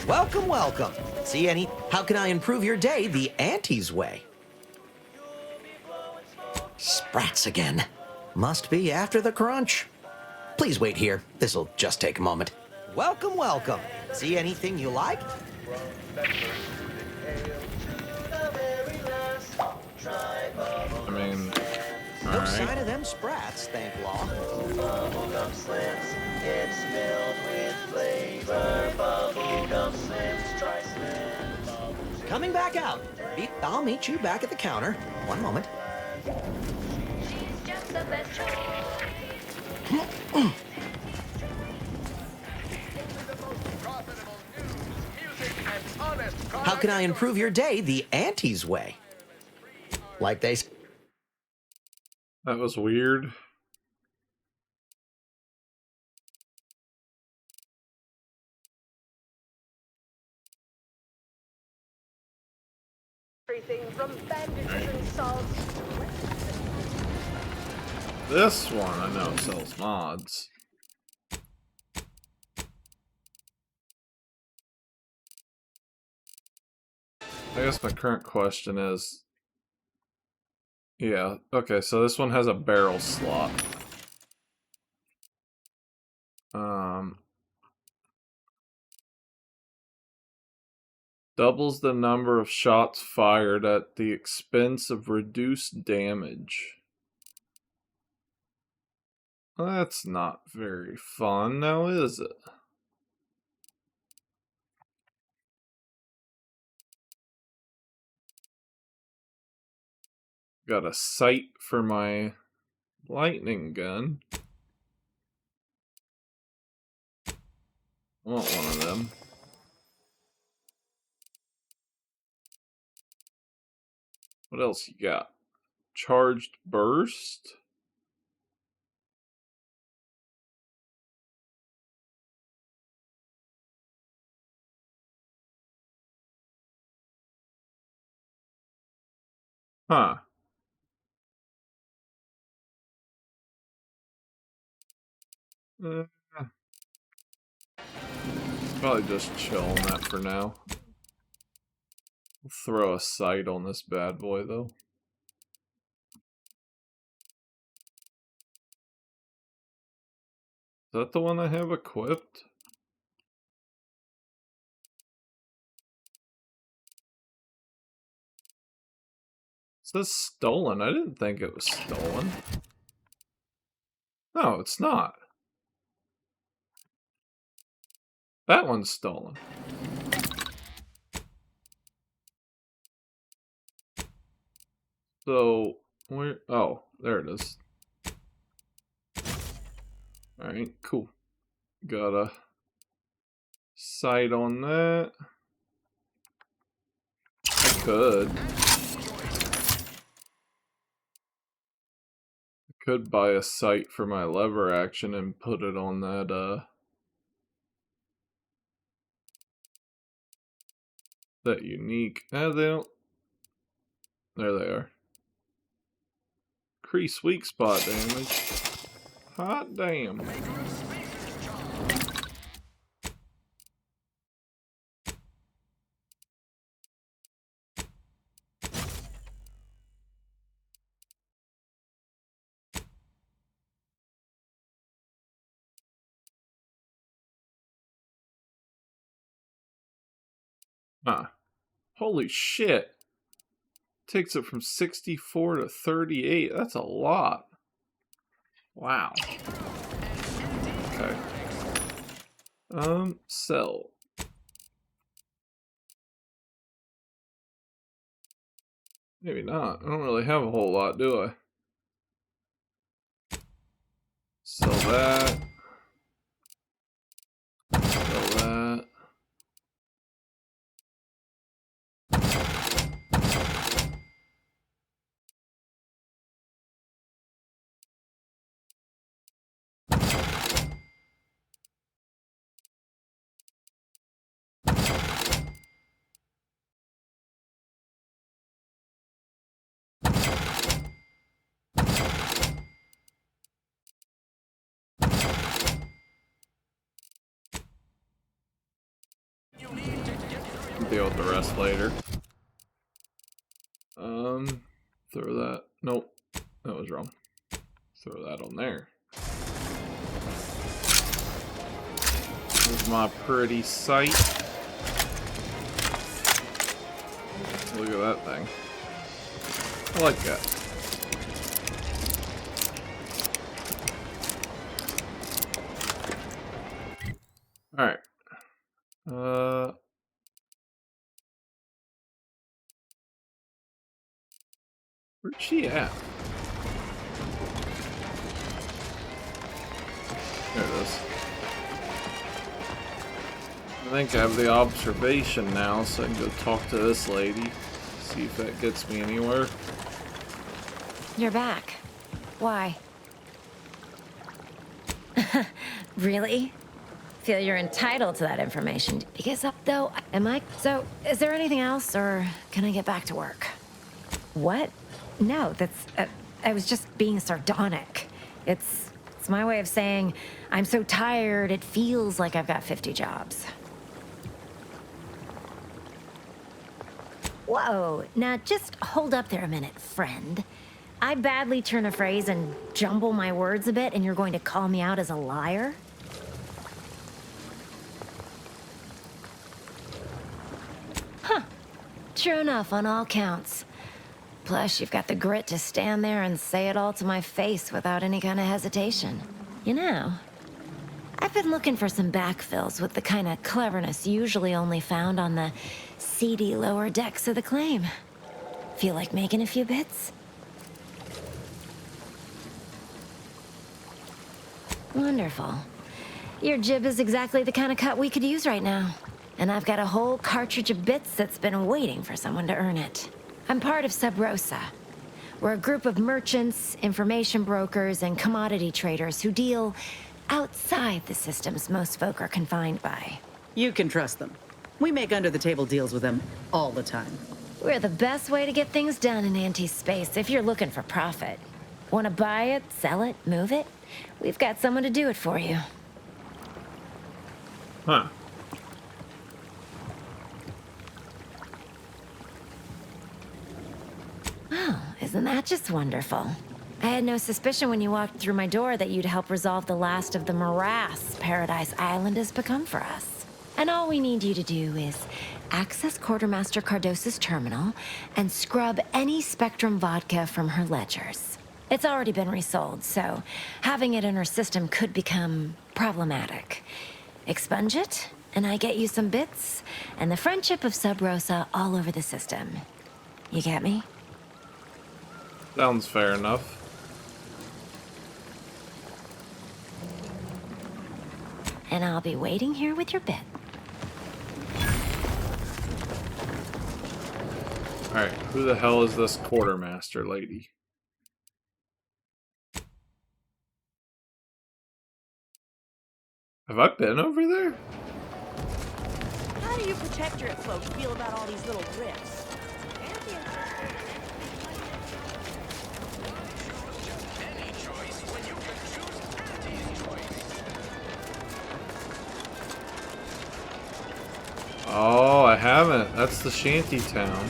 [SPEAKER 26] Welcome, welcome. See any? How can I improve your day the Auntie's way? Sprats again. Must be after the crunch. Please wait here. This'll just take a moment. Welcome, welcome. See anything you like?
[SPEAKER 1] I mean,
[SPEAKER 26] No
[SPEAKER 1] alright.
[SPEAKER 26] sign of them sprats, thank law.
[SPEAKER 27] Bubblegum Slims, it's filled with flavor. Bubblegum Slims, try Slim.
[SPEAKER 26] Coming back out. I'll meet you back at the counter. One moment.
[SPEAKER 4] She's just the best choice.
[SPEAKER 26] How can I improve your day the Auntie's way? Like they say.
[SPEAKER 1] That was weird.
[SPEAKER 5] Everything from bandages and salts.
[SPEAKER 1] This one I know sells mods. I guess my current question is, yeah, okay, so this one has a barrel slot. Doubles the number of shots fired at the expense of reduced damage. That's not very fun now, is it? Got a sight for my lightning gun. I want one of them. What else you got? Charged burst? Huh. Probably just chill on that for now. I'll throw a sight on this bad boy though. Is that the one I have equipped? It says stolen. I didn't think it was stolen. No, it's not. That one's stolen. So, where? Oh, there it is. Alright, cool. Got a sight on that. I could buy a sight for my lever action and put it on that, that unique. They don't. There they are. Increase weak spot damage. Hot damn. Huh. Holy shit. Takes it from 64 to 38. That's a lot. Wow. Okay. Sell. Maybe not. I don't really have a whole lot, do I? Sell that. Sell that. Deal with the rest later. Throw that. Nope, that was wrong. Throw that on there. Here's my pretty sight. Look at that thing. I like that. Alright. Where's she at? There it is. I think I have the observation now, so I can go talk to this lady. See if that gets me anywhere.
[SPEAKER 20] You're back. Why? Really? feel you're entitled to that information. Because though, am I? So, is there anything else, or can I get back to work? What? No, that's. I was just being sardonic. It's my way of saying I'm so tired. It feels like I've got 50 jobs. Whoa! Now just hold up there a minute, friend. I badly turn a phrase and jumble my words a bit, and you're going to call me out as a liar? Huh. True enough on all counts. Plus, you've got the grit to stand there and say it all to my face without any kind of hesitation. You know, I've been looking for some backfills with the kind of cleverness usually only found on the seedy lower decks of the claim. Feel like making a few bits? Wonderful. Your jib is exactly the kind of cut we could use right now. And I've got a whole cartridge of bits that's been waiting for someone to earn it. I'm part of Sub Rosa. We're a group of merchants, information brokers, and commodity traders who deal outside the systems most folk are confined by.
[SPEAKER 2] You can trust them. We make under-the-table deals with them all the time.
[SPEAKER 20] We're the best way to get things done in anti-space if you're looking for profit. Want to buy it, sell it, move it? We've got someone to do it for you.
[SPEAKER 1] Huh.
[SPEAKER 20] Oh, isn't that just wonderful? I had no suspicion when you walked through my door that you'd help resolve the last of the morass Paradise Island has become for us. And all we need you to do is access Quartermaster Cardos's terminal and scrub any Spectrum vodka from her ledgers. It's already been resold, so having it in her system could become problematic. Expunge it, and I get you some bits, and the friendship of Sub Rosa all over the system. You get me?
[SPEAKER 1] Sounds fair enough.
[SPEAKER 20] And I'll be waiting here with your bit.
[SPEAKER 1] Alright, who the hell is this quartermaster lady? Have I been over there?
[SPEAKER 5] How do you protectorate folks feel about all these little rifts?
[SPEAKER 1] Oh, I haven't. That's the shanty town.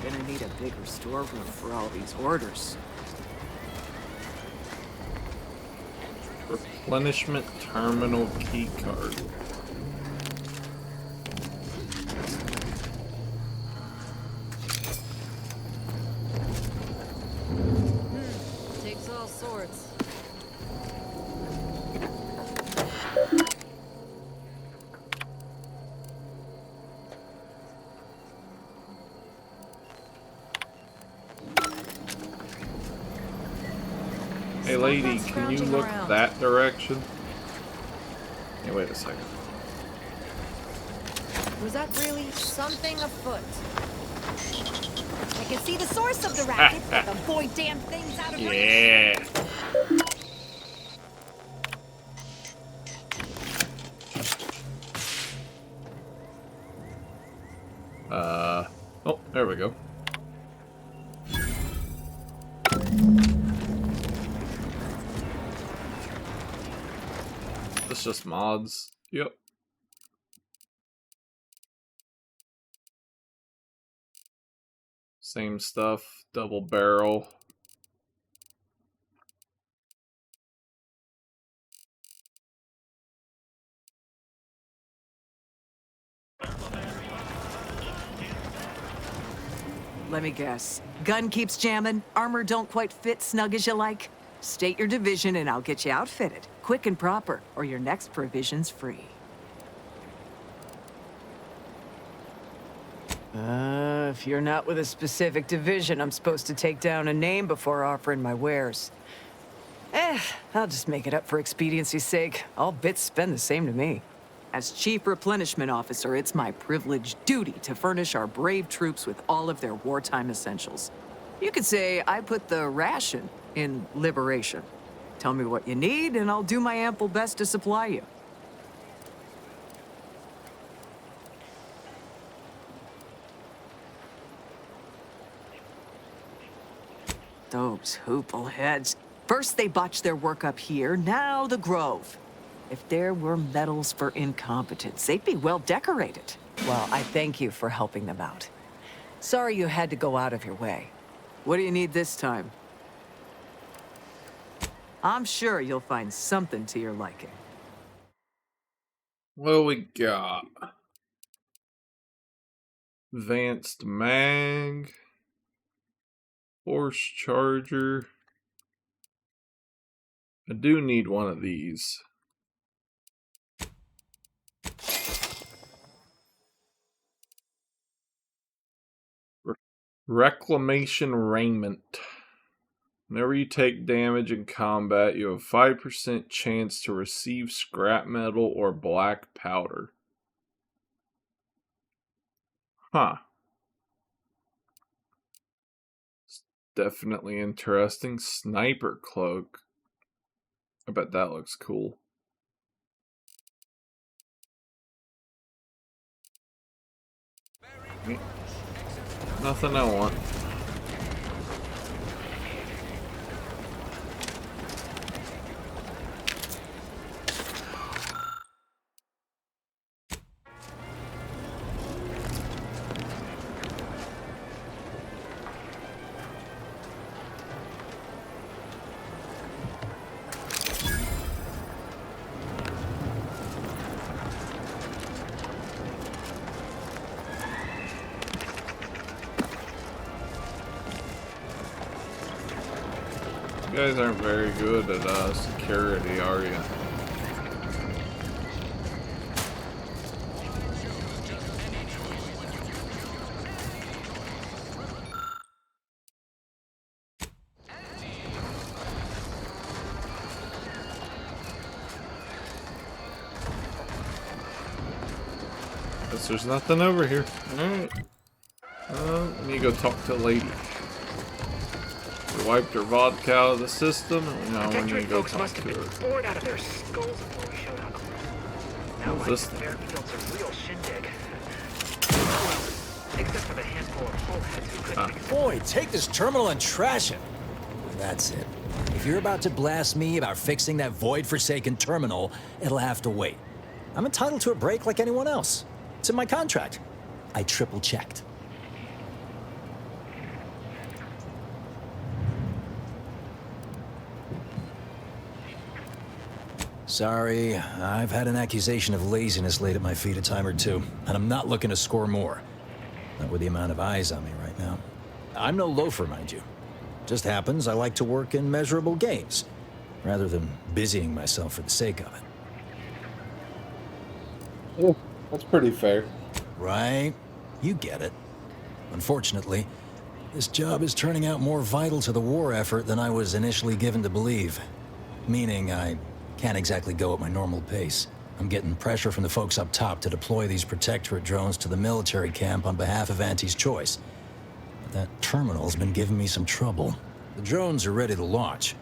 [SPEAKER 15] Gonna need a bigger storeroom for all these orders.
[SPEAKER 1] Replenishment terminal key card.
[SPEAKER 22] Takes all sorts.
[SPEAKER 1] Hey lady, can you look that direction? Hey, wait a second.
[SPEAKER 22] Was that really something afoot? I can see the source of the racket, but the boy damn thing's out of reach.
[SPEAKER 1] Yeah. Oh, there we go. It's just mods. Yep. Same stuff. Double barrel.
[SPEAKER 15] Let me guess. Gun keeps jamming, armor don't quite fit snug as you like. State your division and I'll get you outfitted. Quick and proper, or your next provision's free. If you're not with a specific division, I'm supposed to take down a name before offering my wares. I'll just make it up for expediency's sake. All bits spend the same to me.
[SPEAKER 3] As Chief Replenishment Officer, it's my privileged duty to furnish our brave troops with all of their wartime essentials. You could say I put the ration in liberation. Tell me what you need, and I'll do my ample best to supply you. Those hoople heads. First they botched their work up here, now the Grove. If there were medals for incompetence, they'd be well decorated. Well, I thank you for helping them out. Sorry you had to go out of your way. What do you need this time? I'm sure you'll find something to your liking.
[SPEAKER 1] What we got? Advanced mag. Horse charger. I do need one of these. Reclamation raiment. Whenever you take damage in combat, you have a 5% chance to receive scrap metal or black powder. Huh. It's definitely interesting. Sniper cloak. I bet that looks cool. Nothing I want. You guys aren't very good at security, are you? Guess there's nothing over here. Alright. Let me go talk to a lady. We wiped her vodka out of the system, and now we need to go talk to her.
[SPEAKER 11] Bored out of their skulls before we showed up. Now
[SPEAKER 1] What's this
[SPEAKER 11] the
[SPEAKER 1] thing?
[SPEAKER 11] Fairfield's a real shindig. Except for the handful of bullheads who couldn't
[SPEAKER 6] Boy, take this terminal and trash it. That's it. If you're about to blast me about fixing that void-forsaken terminal, it'll have to wait. I'm entitled to a break like anyone else. It's in my contract. I triple-checked. Sorry, I've had an accusation of laziness laid at my feet a time or two, and I'm not looking to score more. Not with the amount of eyes on me right now. I'm no loafer, mind you. Just happens I like to work in measurable gains, rather than busying myself for the sake of it.
[SPEAKER 1] Yeah, that's pretty fair.
[SPEAKER 6] Right? You get it. Unfortunately, this job is turning out more vital to the war effort than I was initially given to believe. Meaning I can't exactly go at my normal pace. I'm getting pressure from the folks up top to deploy these Protectorate drones to the military camp on behalf of Auntie's Choice. But that terminal's been giving me some trouble. The drones are ready to launch.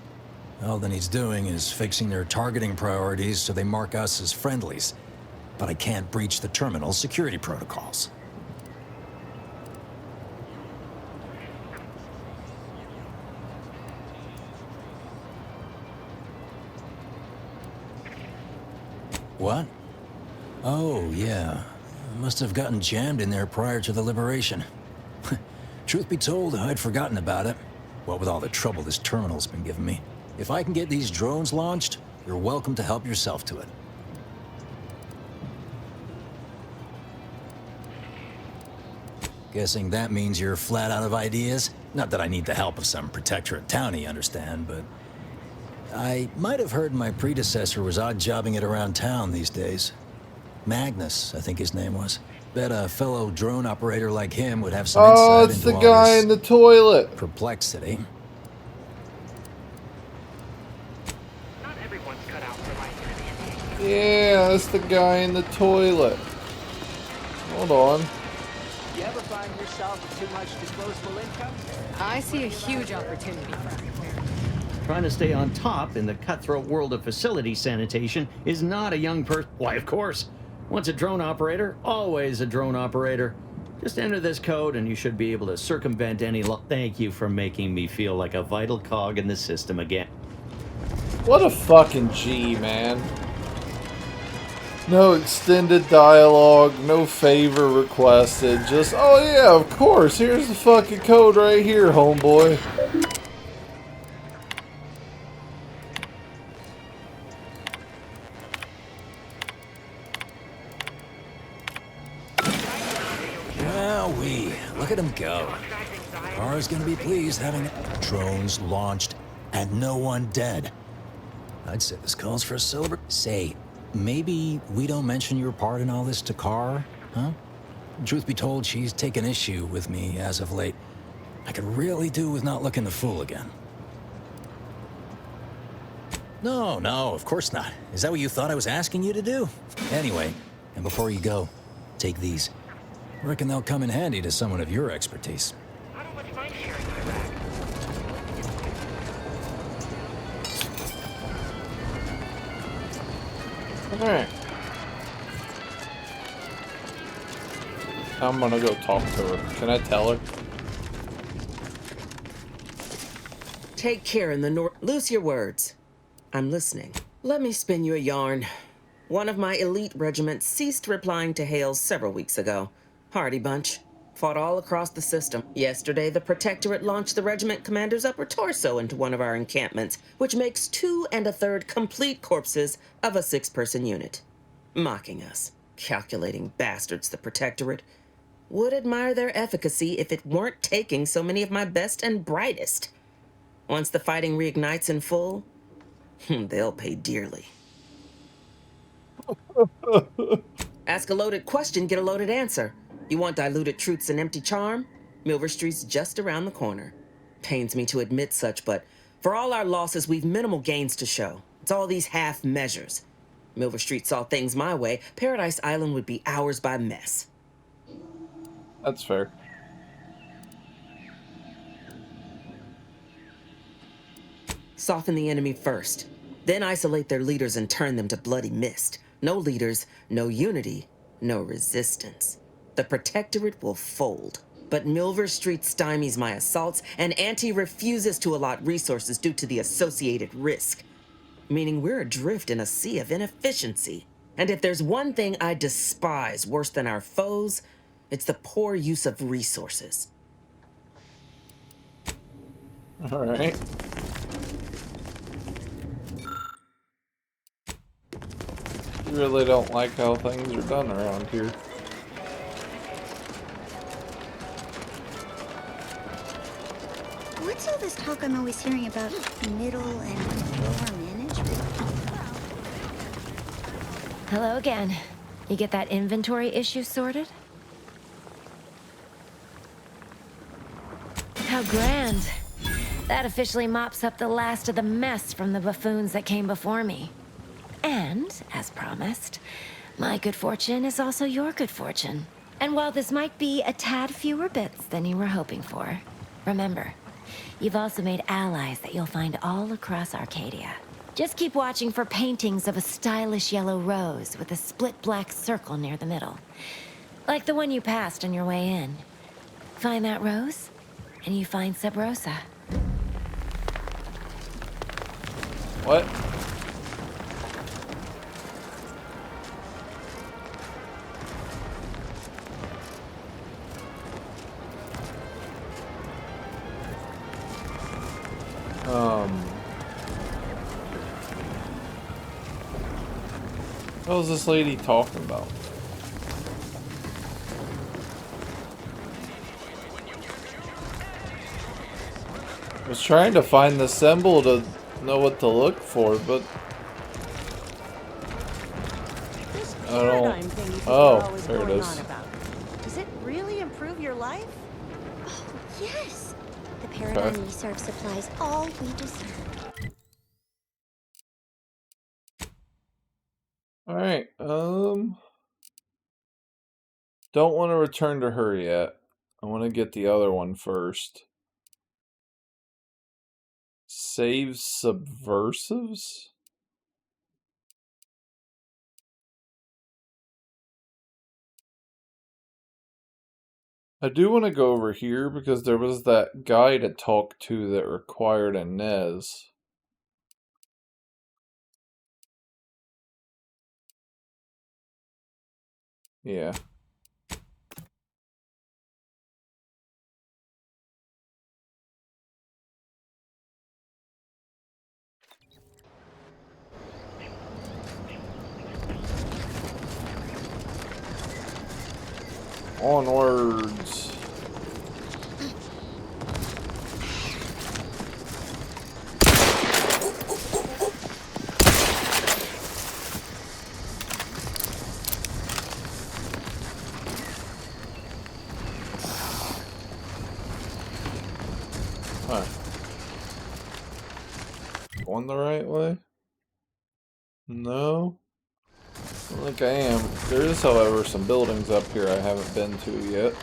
[SPEAKER 6] All that needs doing is fixing their targeting priorities so they mark us as friendlies. But I can't breach the terminal's security protocols. What? Oh, yeah. I must have gotten jammed in there prior to the liberation. Truth be told, I'd forgotten about it. What with all the trouble this terminal's been giving me. If I can get these drones launched, you're welcome to help yourself to it. Guessing that means you're flat out of ideas? Not that I need the help of some Protectorate townie, understand, but I might have heard my predecessor was odd-jobbing it around town these days. Magnus, I think his name was. Bet a fellow drone operator like him would have some insight
[SPEAKER 1] Oh,
[SPEAKER 6] into
[SPEAKER 1] it's the
[SPEAKER 6] all
[SPEAKER 1] guy
[SPEAKER 6] this
[SPEAKER 1] in the toilet.
[SPEAKER 6] perplexity.
[SPEAKER 11] Not everyone's cut out for life.
[SPEAKER 1] Yeah, that's the guy in the toilet. Hold on.
[SPEAKER 23] You ever find yourself with too much disposable income?
[SPEAKER 25] I see a huge opportunity.
[SPEAKER 24] Trying to stay on top in the cutthroat world of facility sanitation is not a young person. Why, of course. Once a drone operator, always a drone operator. Just enter this code and you should be able to circumvent any law. Thank you for making me feel like a vital cog in the system again.
[SPEAKER 1] What a fucking G, man. No extended dialogue, no favor requested, just, oh yeah, of course, here's the fucking code right here, homeboy.
[SPEAKER 6] Wowee, look at him go. Car's gonna be pleased having drones launched and no one dead. I'd say this calls for a silver. Say, maybe we don't mention your part in all this to Carr, huh? Truth be told, she's taken issue with me as of late. I could really do with not looking the fool again. No, of course not. Is that what you thought I was asking you to do? Anyway, and before you go, take these. Reckon they'll come in handy to someone of your expertise.
[SPEAKER 1] Alright. I'm gonna go talk to her. Can I tell her?
[SPEAKER 15] Take care in the north. Loose your words. I'm listening. Let me spin you a yarn. One of my elite regiments ceased replying to hails several weeks ago. Hardy bunch. Fought all across the system. Yesterday, the Protectorate launched the regiment commander's upper torso into one of our encampments, which makes 2 1/3 complete corpses of a 6-person unit. Mocking us. Calculating bastards, the Protectorate. Would admire their efficacy if it weren't taking so many of my best and brightest. Once the fighting reignites in full, they'll pay dearly. Ask a loaded question, get a loaded answer. You want diluted truths and empty charm? Milver Street's just around the corner. Pains me to admit such, but for all our losses, we've minimal gains to show. It's all these half measures. Milver Street saw things my way, Paradise Island would be ours by mess.
[SPEAKER 1] That's fair.
[SPEAKER 15] Soften the enemy first, then isolate their leaders and turn them to bloody mist. No leaders, no unity, no resistance. The Protectorate will fold. But Milver Street stymies my assaults, and Auntie refuses to allot resources due to the associated risk. Meaning we're adrift in a sea of inefficiency. And if there's one thing I despise worse than our foes, it's the poor use of resources.
[SPEAKER 1] Alright. You really don't like how things are done around here.
[SPEAKER 7] What's all this talk I'm always hearing about middle and lower management?
[SPEAKER 20] Hello again. You get that inventory issue sorted? How grand. That officially mops up the last of the mess from the buffoons that came before me. And, as promised, my good fortune is also your good fortune. And while this might be a tad fewer bits than you were hoping for, remember, you've also made allies that you'll find all across Arcadia. Just keep watching for paintings of a stylish yellow rose with a split black circle near the middle. Like the one you passed on your way in. Find that rose, and you find Sub Rosa.
[SPEAKER 1] What? What was this lady talking about? I was trying to find the symbol to know what to look for, but I don't. Oh, there it is.
[SPEAKER 18] Does it really improve your life?
[SPEAKER 7] Oh, yes. The paradigm you serve supplies all we deserve.
[SPEAKER 1] Alright, don't want to return to her yet. I want to get the other one first. Save subversives? I do want to go over here because there was that guy to talk to that required a Nez. Yeah. Onwards. Huh. Going the right way? No? I don't think I am. There is, however, some buildings up here I haven't been to yet.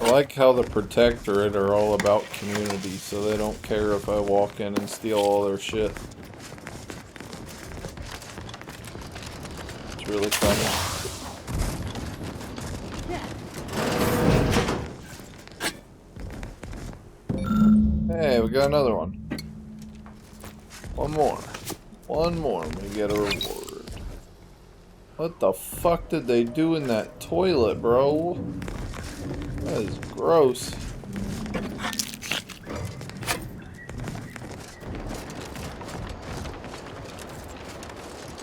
[SPEAKER 1] I like how the Protectorate are all about community, so they don't care if I walk in and steal all their shit. It's really funny. Hey, we got another one. One more. One more and we get a reward. What the fuck did they do in that toilet, bro? That is gross.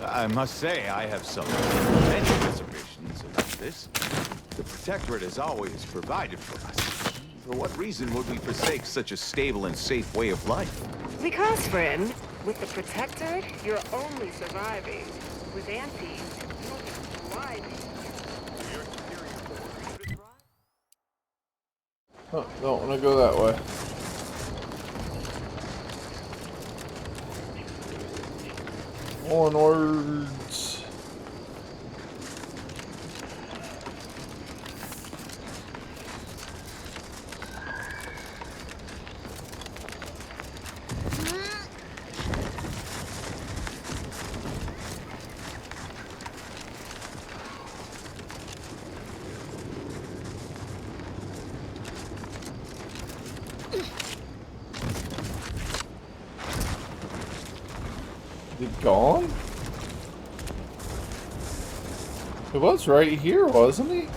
[SPEAKER 8] I must say, I have some many reservations about this. The Protectorate has always provided for us. For what reason would we forsake such a stable and safe way of life?
[SPEAKER 15] Because, friend, with the Protectorate, you're only surviving. With Auntie, you'll be thriving.
[SPEAKER 1] Oh, don't want to go that way. Onwards. Is he gone? He was right here, wasn't he?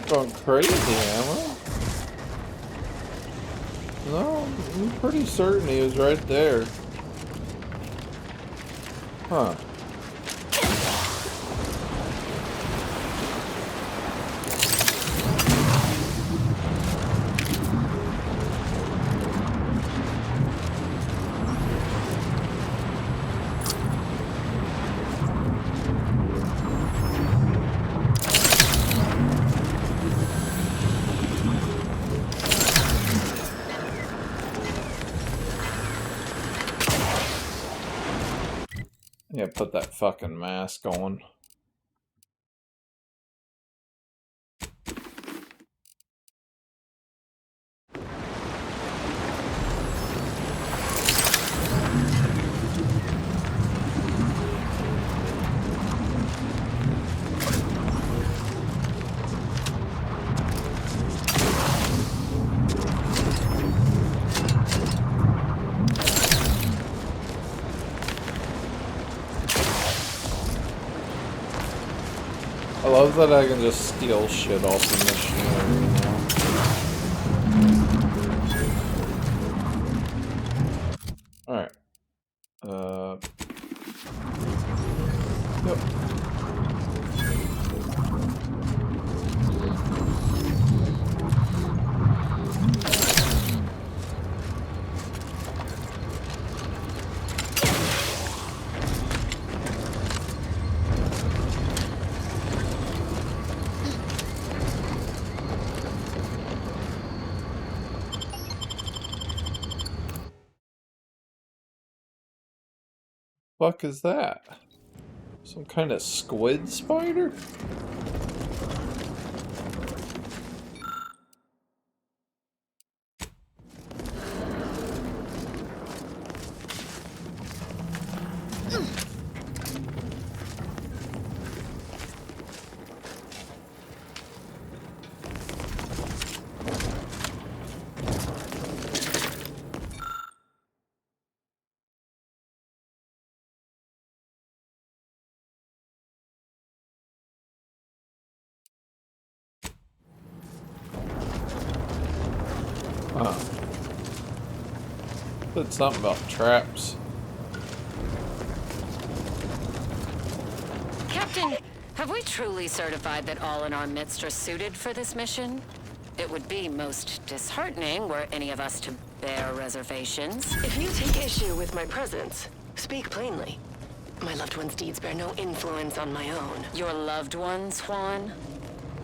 [SPEAKER 1] Going crazy, am I? No, I'm pretty certain he was right there. Huh. Yeah, put that fucking mask on. love that I can just steal shit off the machinery now. Alright. Yep. Fuck is that? Some kind of squid spider? Said something about traps.
[SPEAKER 10] Captain, have we truly certified that all in our midst are suited for this mission? It would be most disheartening were any of us to bear reservations.
[SPEAKER 12] If you take issue with my presence, speak plainly. My loved one's deeds bear no influence on my own.
[SPEAKER 10] Your loved ones, Juan?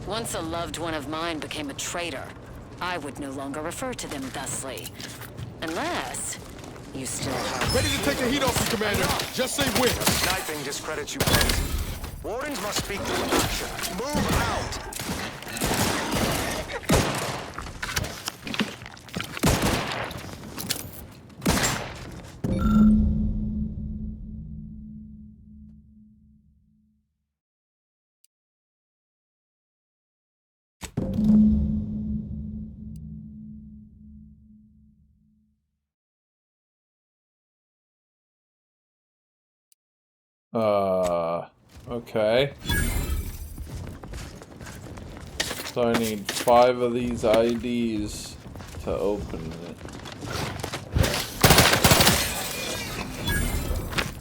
[SPEAKER 10] Once a loved one of mine became a traitor, I would no longer refer to them thusly. Unless you still have...
[SPEAKER 13] Ready to take the heat off you, Commander. Just say when.
[SPEAKER 11] Sniping discredits you both. Wardens must speak through action. Move out!
[SPEAKER 1] Okay. So I need 5 of these IDs to open it.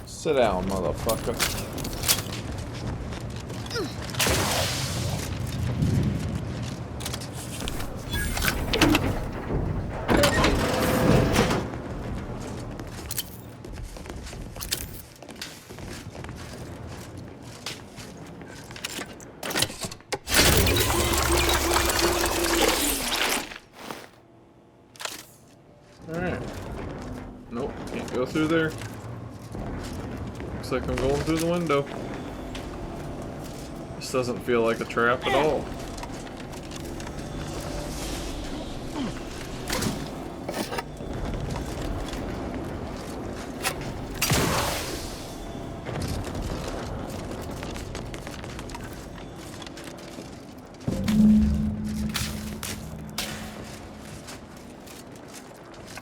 [SPEAKER 1] Sit down, motherfucker. Through there. Looks like I'm going through the window. This doesn't feel like a trap at all.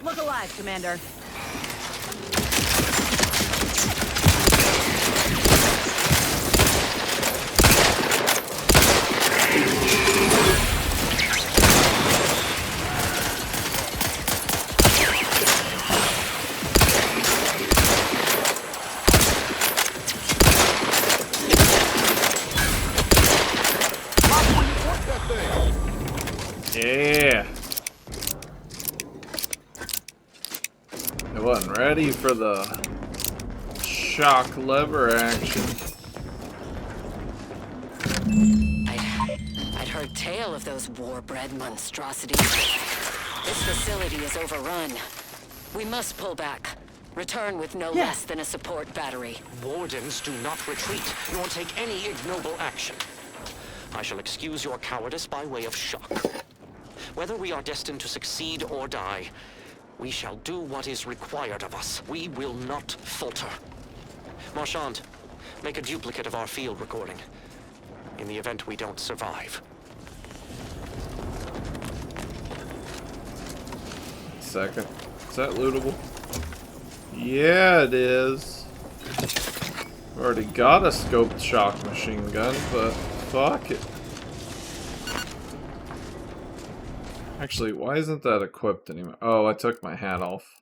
[SPEAKER 2] Look alive, Commander.
[SPEAKER 1] Yeah. I wasn't ready for the shock lever action.
[SPEAKER 10] I'd heard tale of those war-bred monstrosities. This facility is overrun. We must pull back. Return with no less than a support battery.
[SPEAKER 9] Wardens do not retreat, nor take any ignoble action. I shall excuse your cowardice by way of shock. Whether we are destined to succeed or die, we shall do what is required of us. We will not falter. Marchand, make a duplicate of our field recording, in the event we don't survive.
[SPEAKER 1] Second. Is that lootable? Yeah, it is. Already got a scoped shock machine gun, but Fuck it. Actually, why isn't that equipped anymore? Oh, I took my hat off.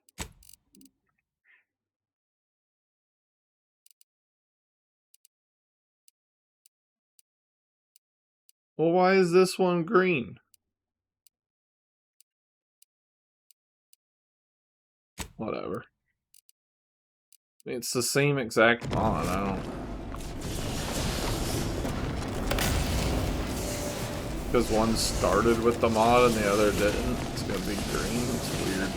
[SPEAKER 1] Well, why is this one green? Whatever. It's the same exact mod, I don't... Because one started with the mod and the other didn't. It's gonna be green. It's weird.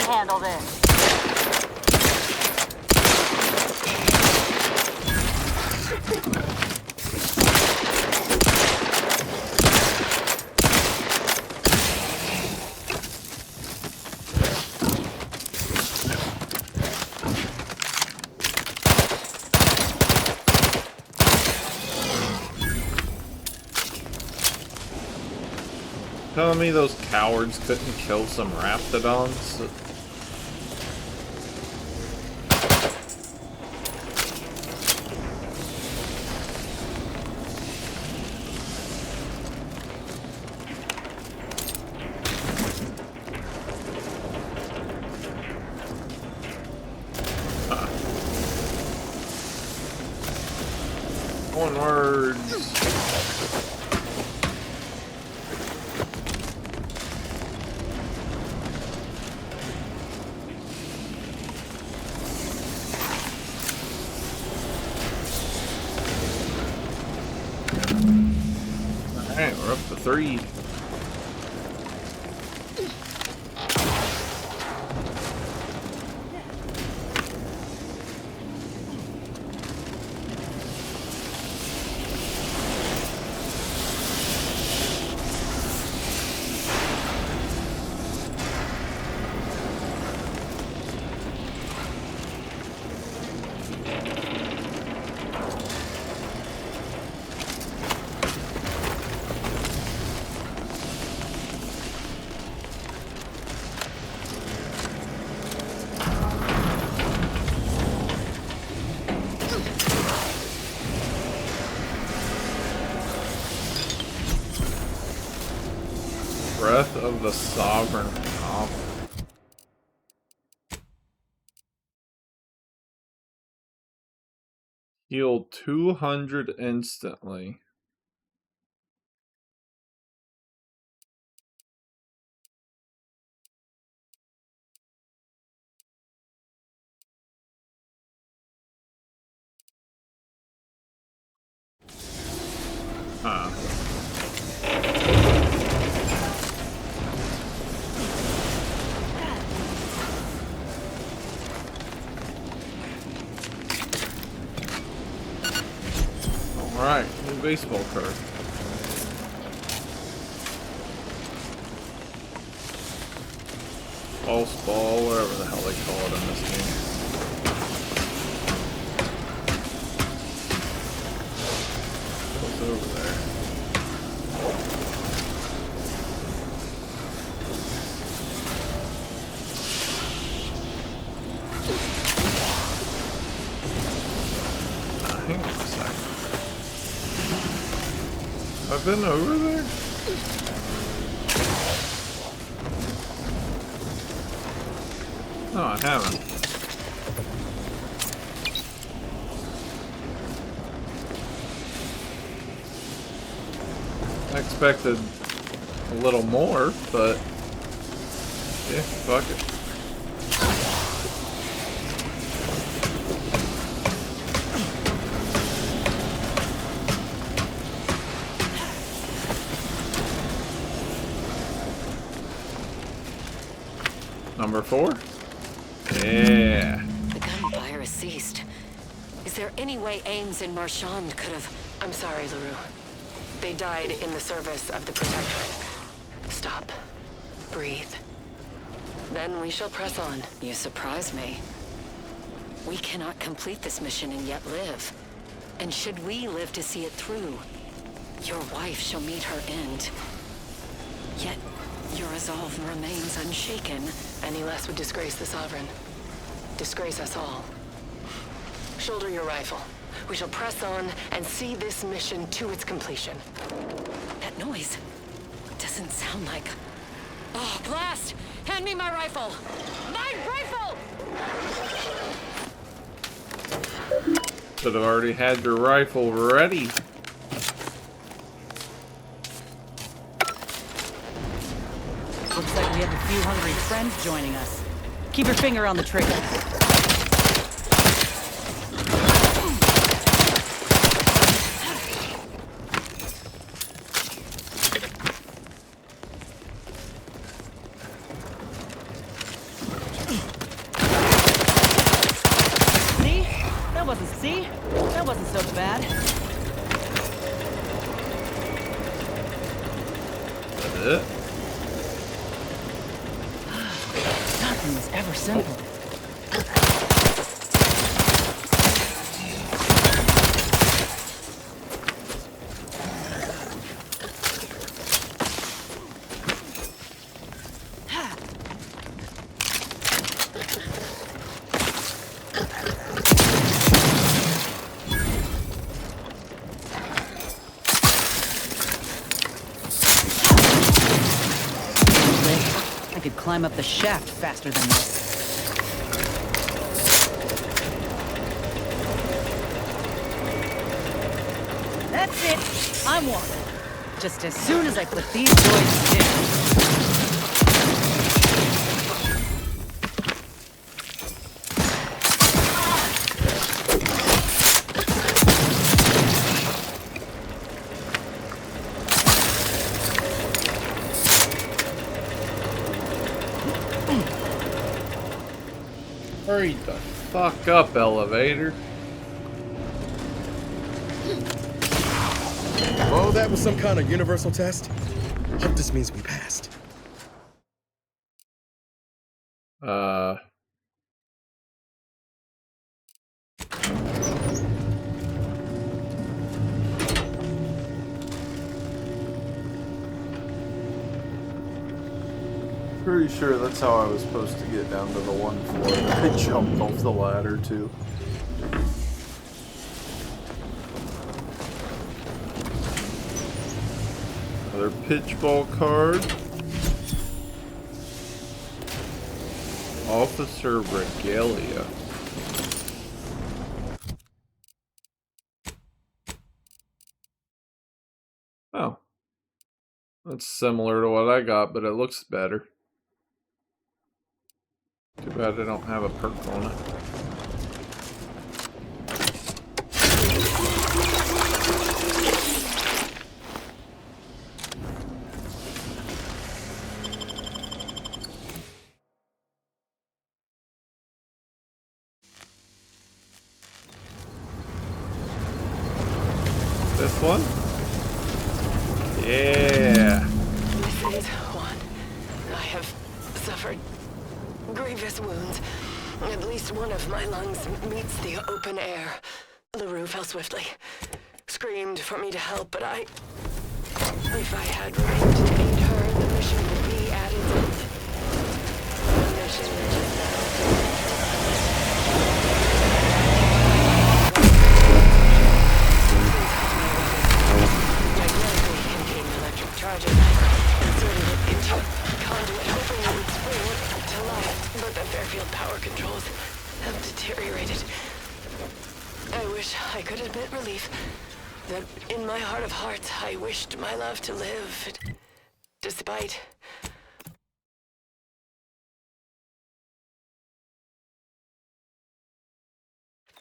[SPEAKER 10] Handle this.
[SPEAKER 1] Telling me those cowards couldn't kill some raptidons? Onwards! Alright, we're up to 3. Breath of the Sovereign Pop. Heal 200 instantly. Huh. Alright, new baseball card. Pulse ball, whatever the hell they call it in this game. What's over there? Hang on a second. I've been over there? No, I haven't. I expected a little more, but yeah, fuck it. Number 4? Yeah.
[SPEAKER 10] The gunfire has ceased. Is there any way Ames and Marchand could have...
[SPEAKER 12] I'm sorry, LaRue. They died in the service of the Protectorate. Stop. Breathe. Then we shall press on.
[SPEAKER 10] You surprise me. We cannot complete this mission and yet live. And should we live to see it through, your wife shall meet her end. Yet, your resolve remains unshaken.
[SPEAKER 12] Any less would disgrace the Sovereign. Disgrace us all. Shoulder your rifle. We shall press on and see this mission to its completion.
[SPEAKER 10] That noise doesn't sound like... Oh, blast! Hand me my rifle! My rifle!
[SPEAKER 1] Should have already had your rifle ready.
[SPEAKER 2] Looks like we have a few hungry friends joining us. Keep your finger on the trigger. That wasn't so bad. Nothing was ever simple. I could climb up the shaft faster than this. That's it. I'm walking. Just as soon as I put these boys in.
[SPEAKER 1] Hurry the fuck up, elevator.
[SPEAKER 4] Oh, that was some kind of universal test? Hope this means we passed.
[SPEAKER 1] Pretty sure that's how I was supposed to get down to the one floor that I jumped off the ladder to. Another pitchball card. Officer Regalia. Oh. That's similar to what I got, but it looks better. Too bad I don't have a perk on it. This one? Yeah.
[SPEAKER 12] This is one. I have suffered grievous wounds. At least one of my lungs meets the open air. LaRue fell swiftly. Screamed for me to help, but if I had remained to aid her, the mission would be at its end. The mission just magnetically contained electric charges. I inserted it into a conduit, hoping it would spring to life, but the Fairfield power controls have deteriorated. I wish I could admit relief that in my heart of hearts I wished my love to live, despite...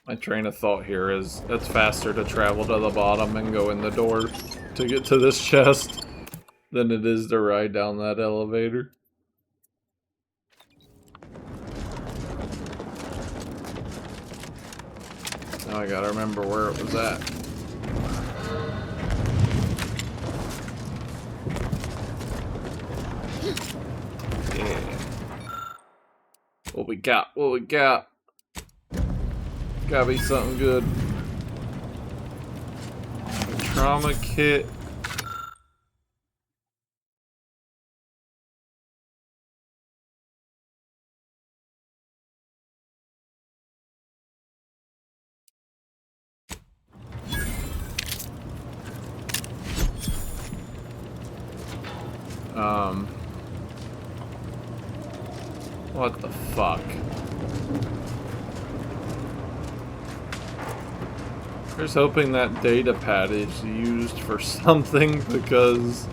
[SPEAKER 1] My train of thought here is it's faster to travel to the bottom and go in the door to get to this chest than it is to ride down that elevator. Now I gotta remember where it was at. Yeah. we got? What we got? Gotta be something good. A trauma kit. What the fuck? Here's hoping that data pad is used for something, because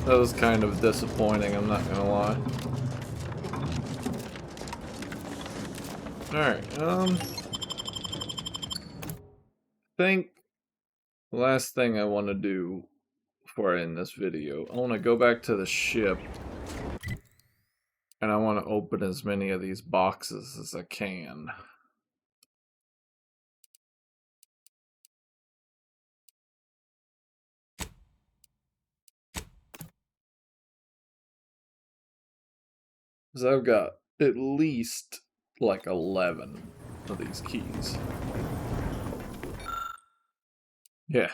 [SPEAKER 1] that was kind of disappointing, I'm not gonna lie. Alright, I think the last thing I want to do before I end this video, I want to go back to the ship, and I want to open as many of these boxes as I can. Because I've got at least like 11 of these keys. Yeah.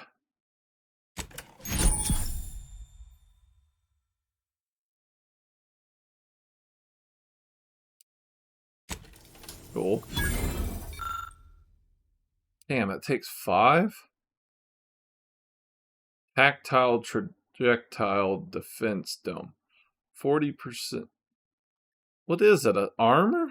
[SPEAKER 1] Cool. Damn, it takes 5? Tactile projectile defense dome. 40%. What is it, an armor?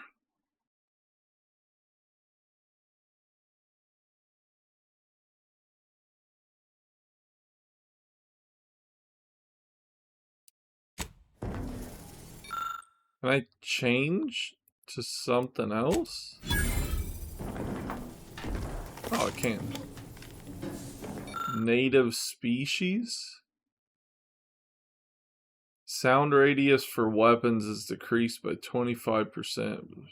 [SPEAKER 1] Can I change to something else? Oh, I can. Native species? Sound radius for weapons is decreased by 25%.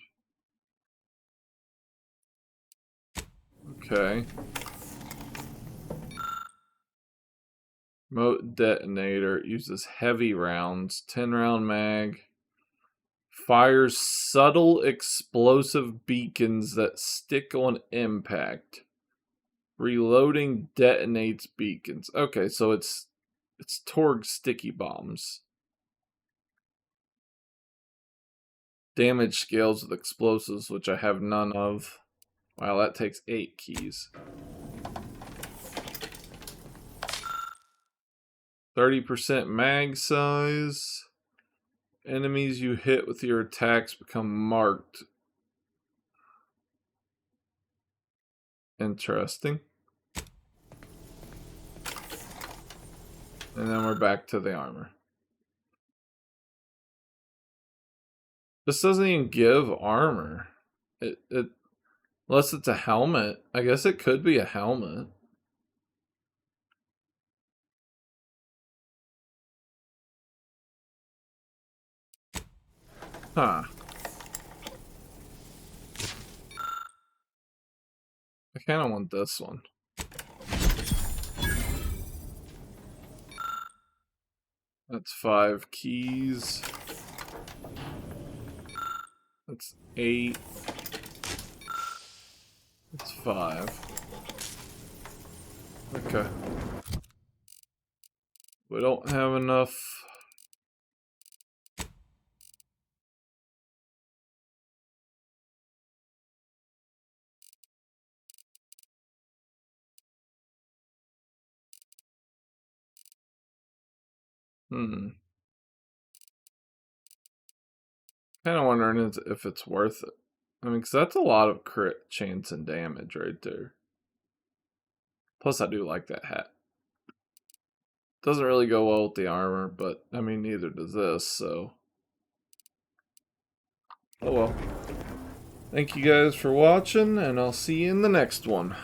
[SPEAKER 1] Okay. Remote detonator uses heavy rounds, 10 round mag. Fires subtle explosive beacons that stick on impact. Reloading detonates beacons. Okay, so it's Torg sticky bombs. Damage scales with explosives, which I have none of. Wow, that takes 8 keys. 30% mag size. Enemies you hit with your attacks become marked. Interesting. And then we're back to the armor. This doesn't even give armor. Unless it's a helmet. I guess it could be a helmet. Huh. I kind of want this one. That's 5 keys. That's 8. That's 5. Okay. We don't have enough. Kind of wondering if it's worth it. I mean, because that's a lot of crit chance and damage right there. Plus, I do like that hat. Doesn't really go well with the armor, but I mean, neither does this, so. Oh well. Thank you guys for watching, and I'll see you in the next one.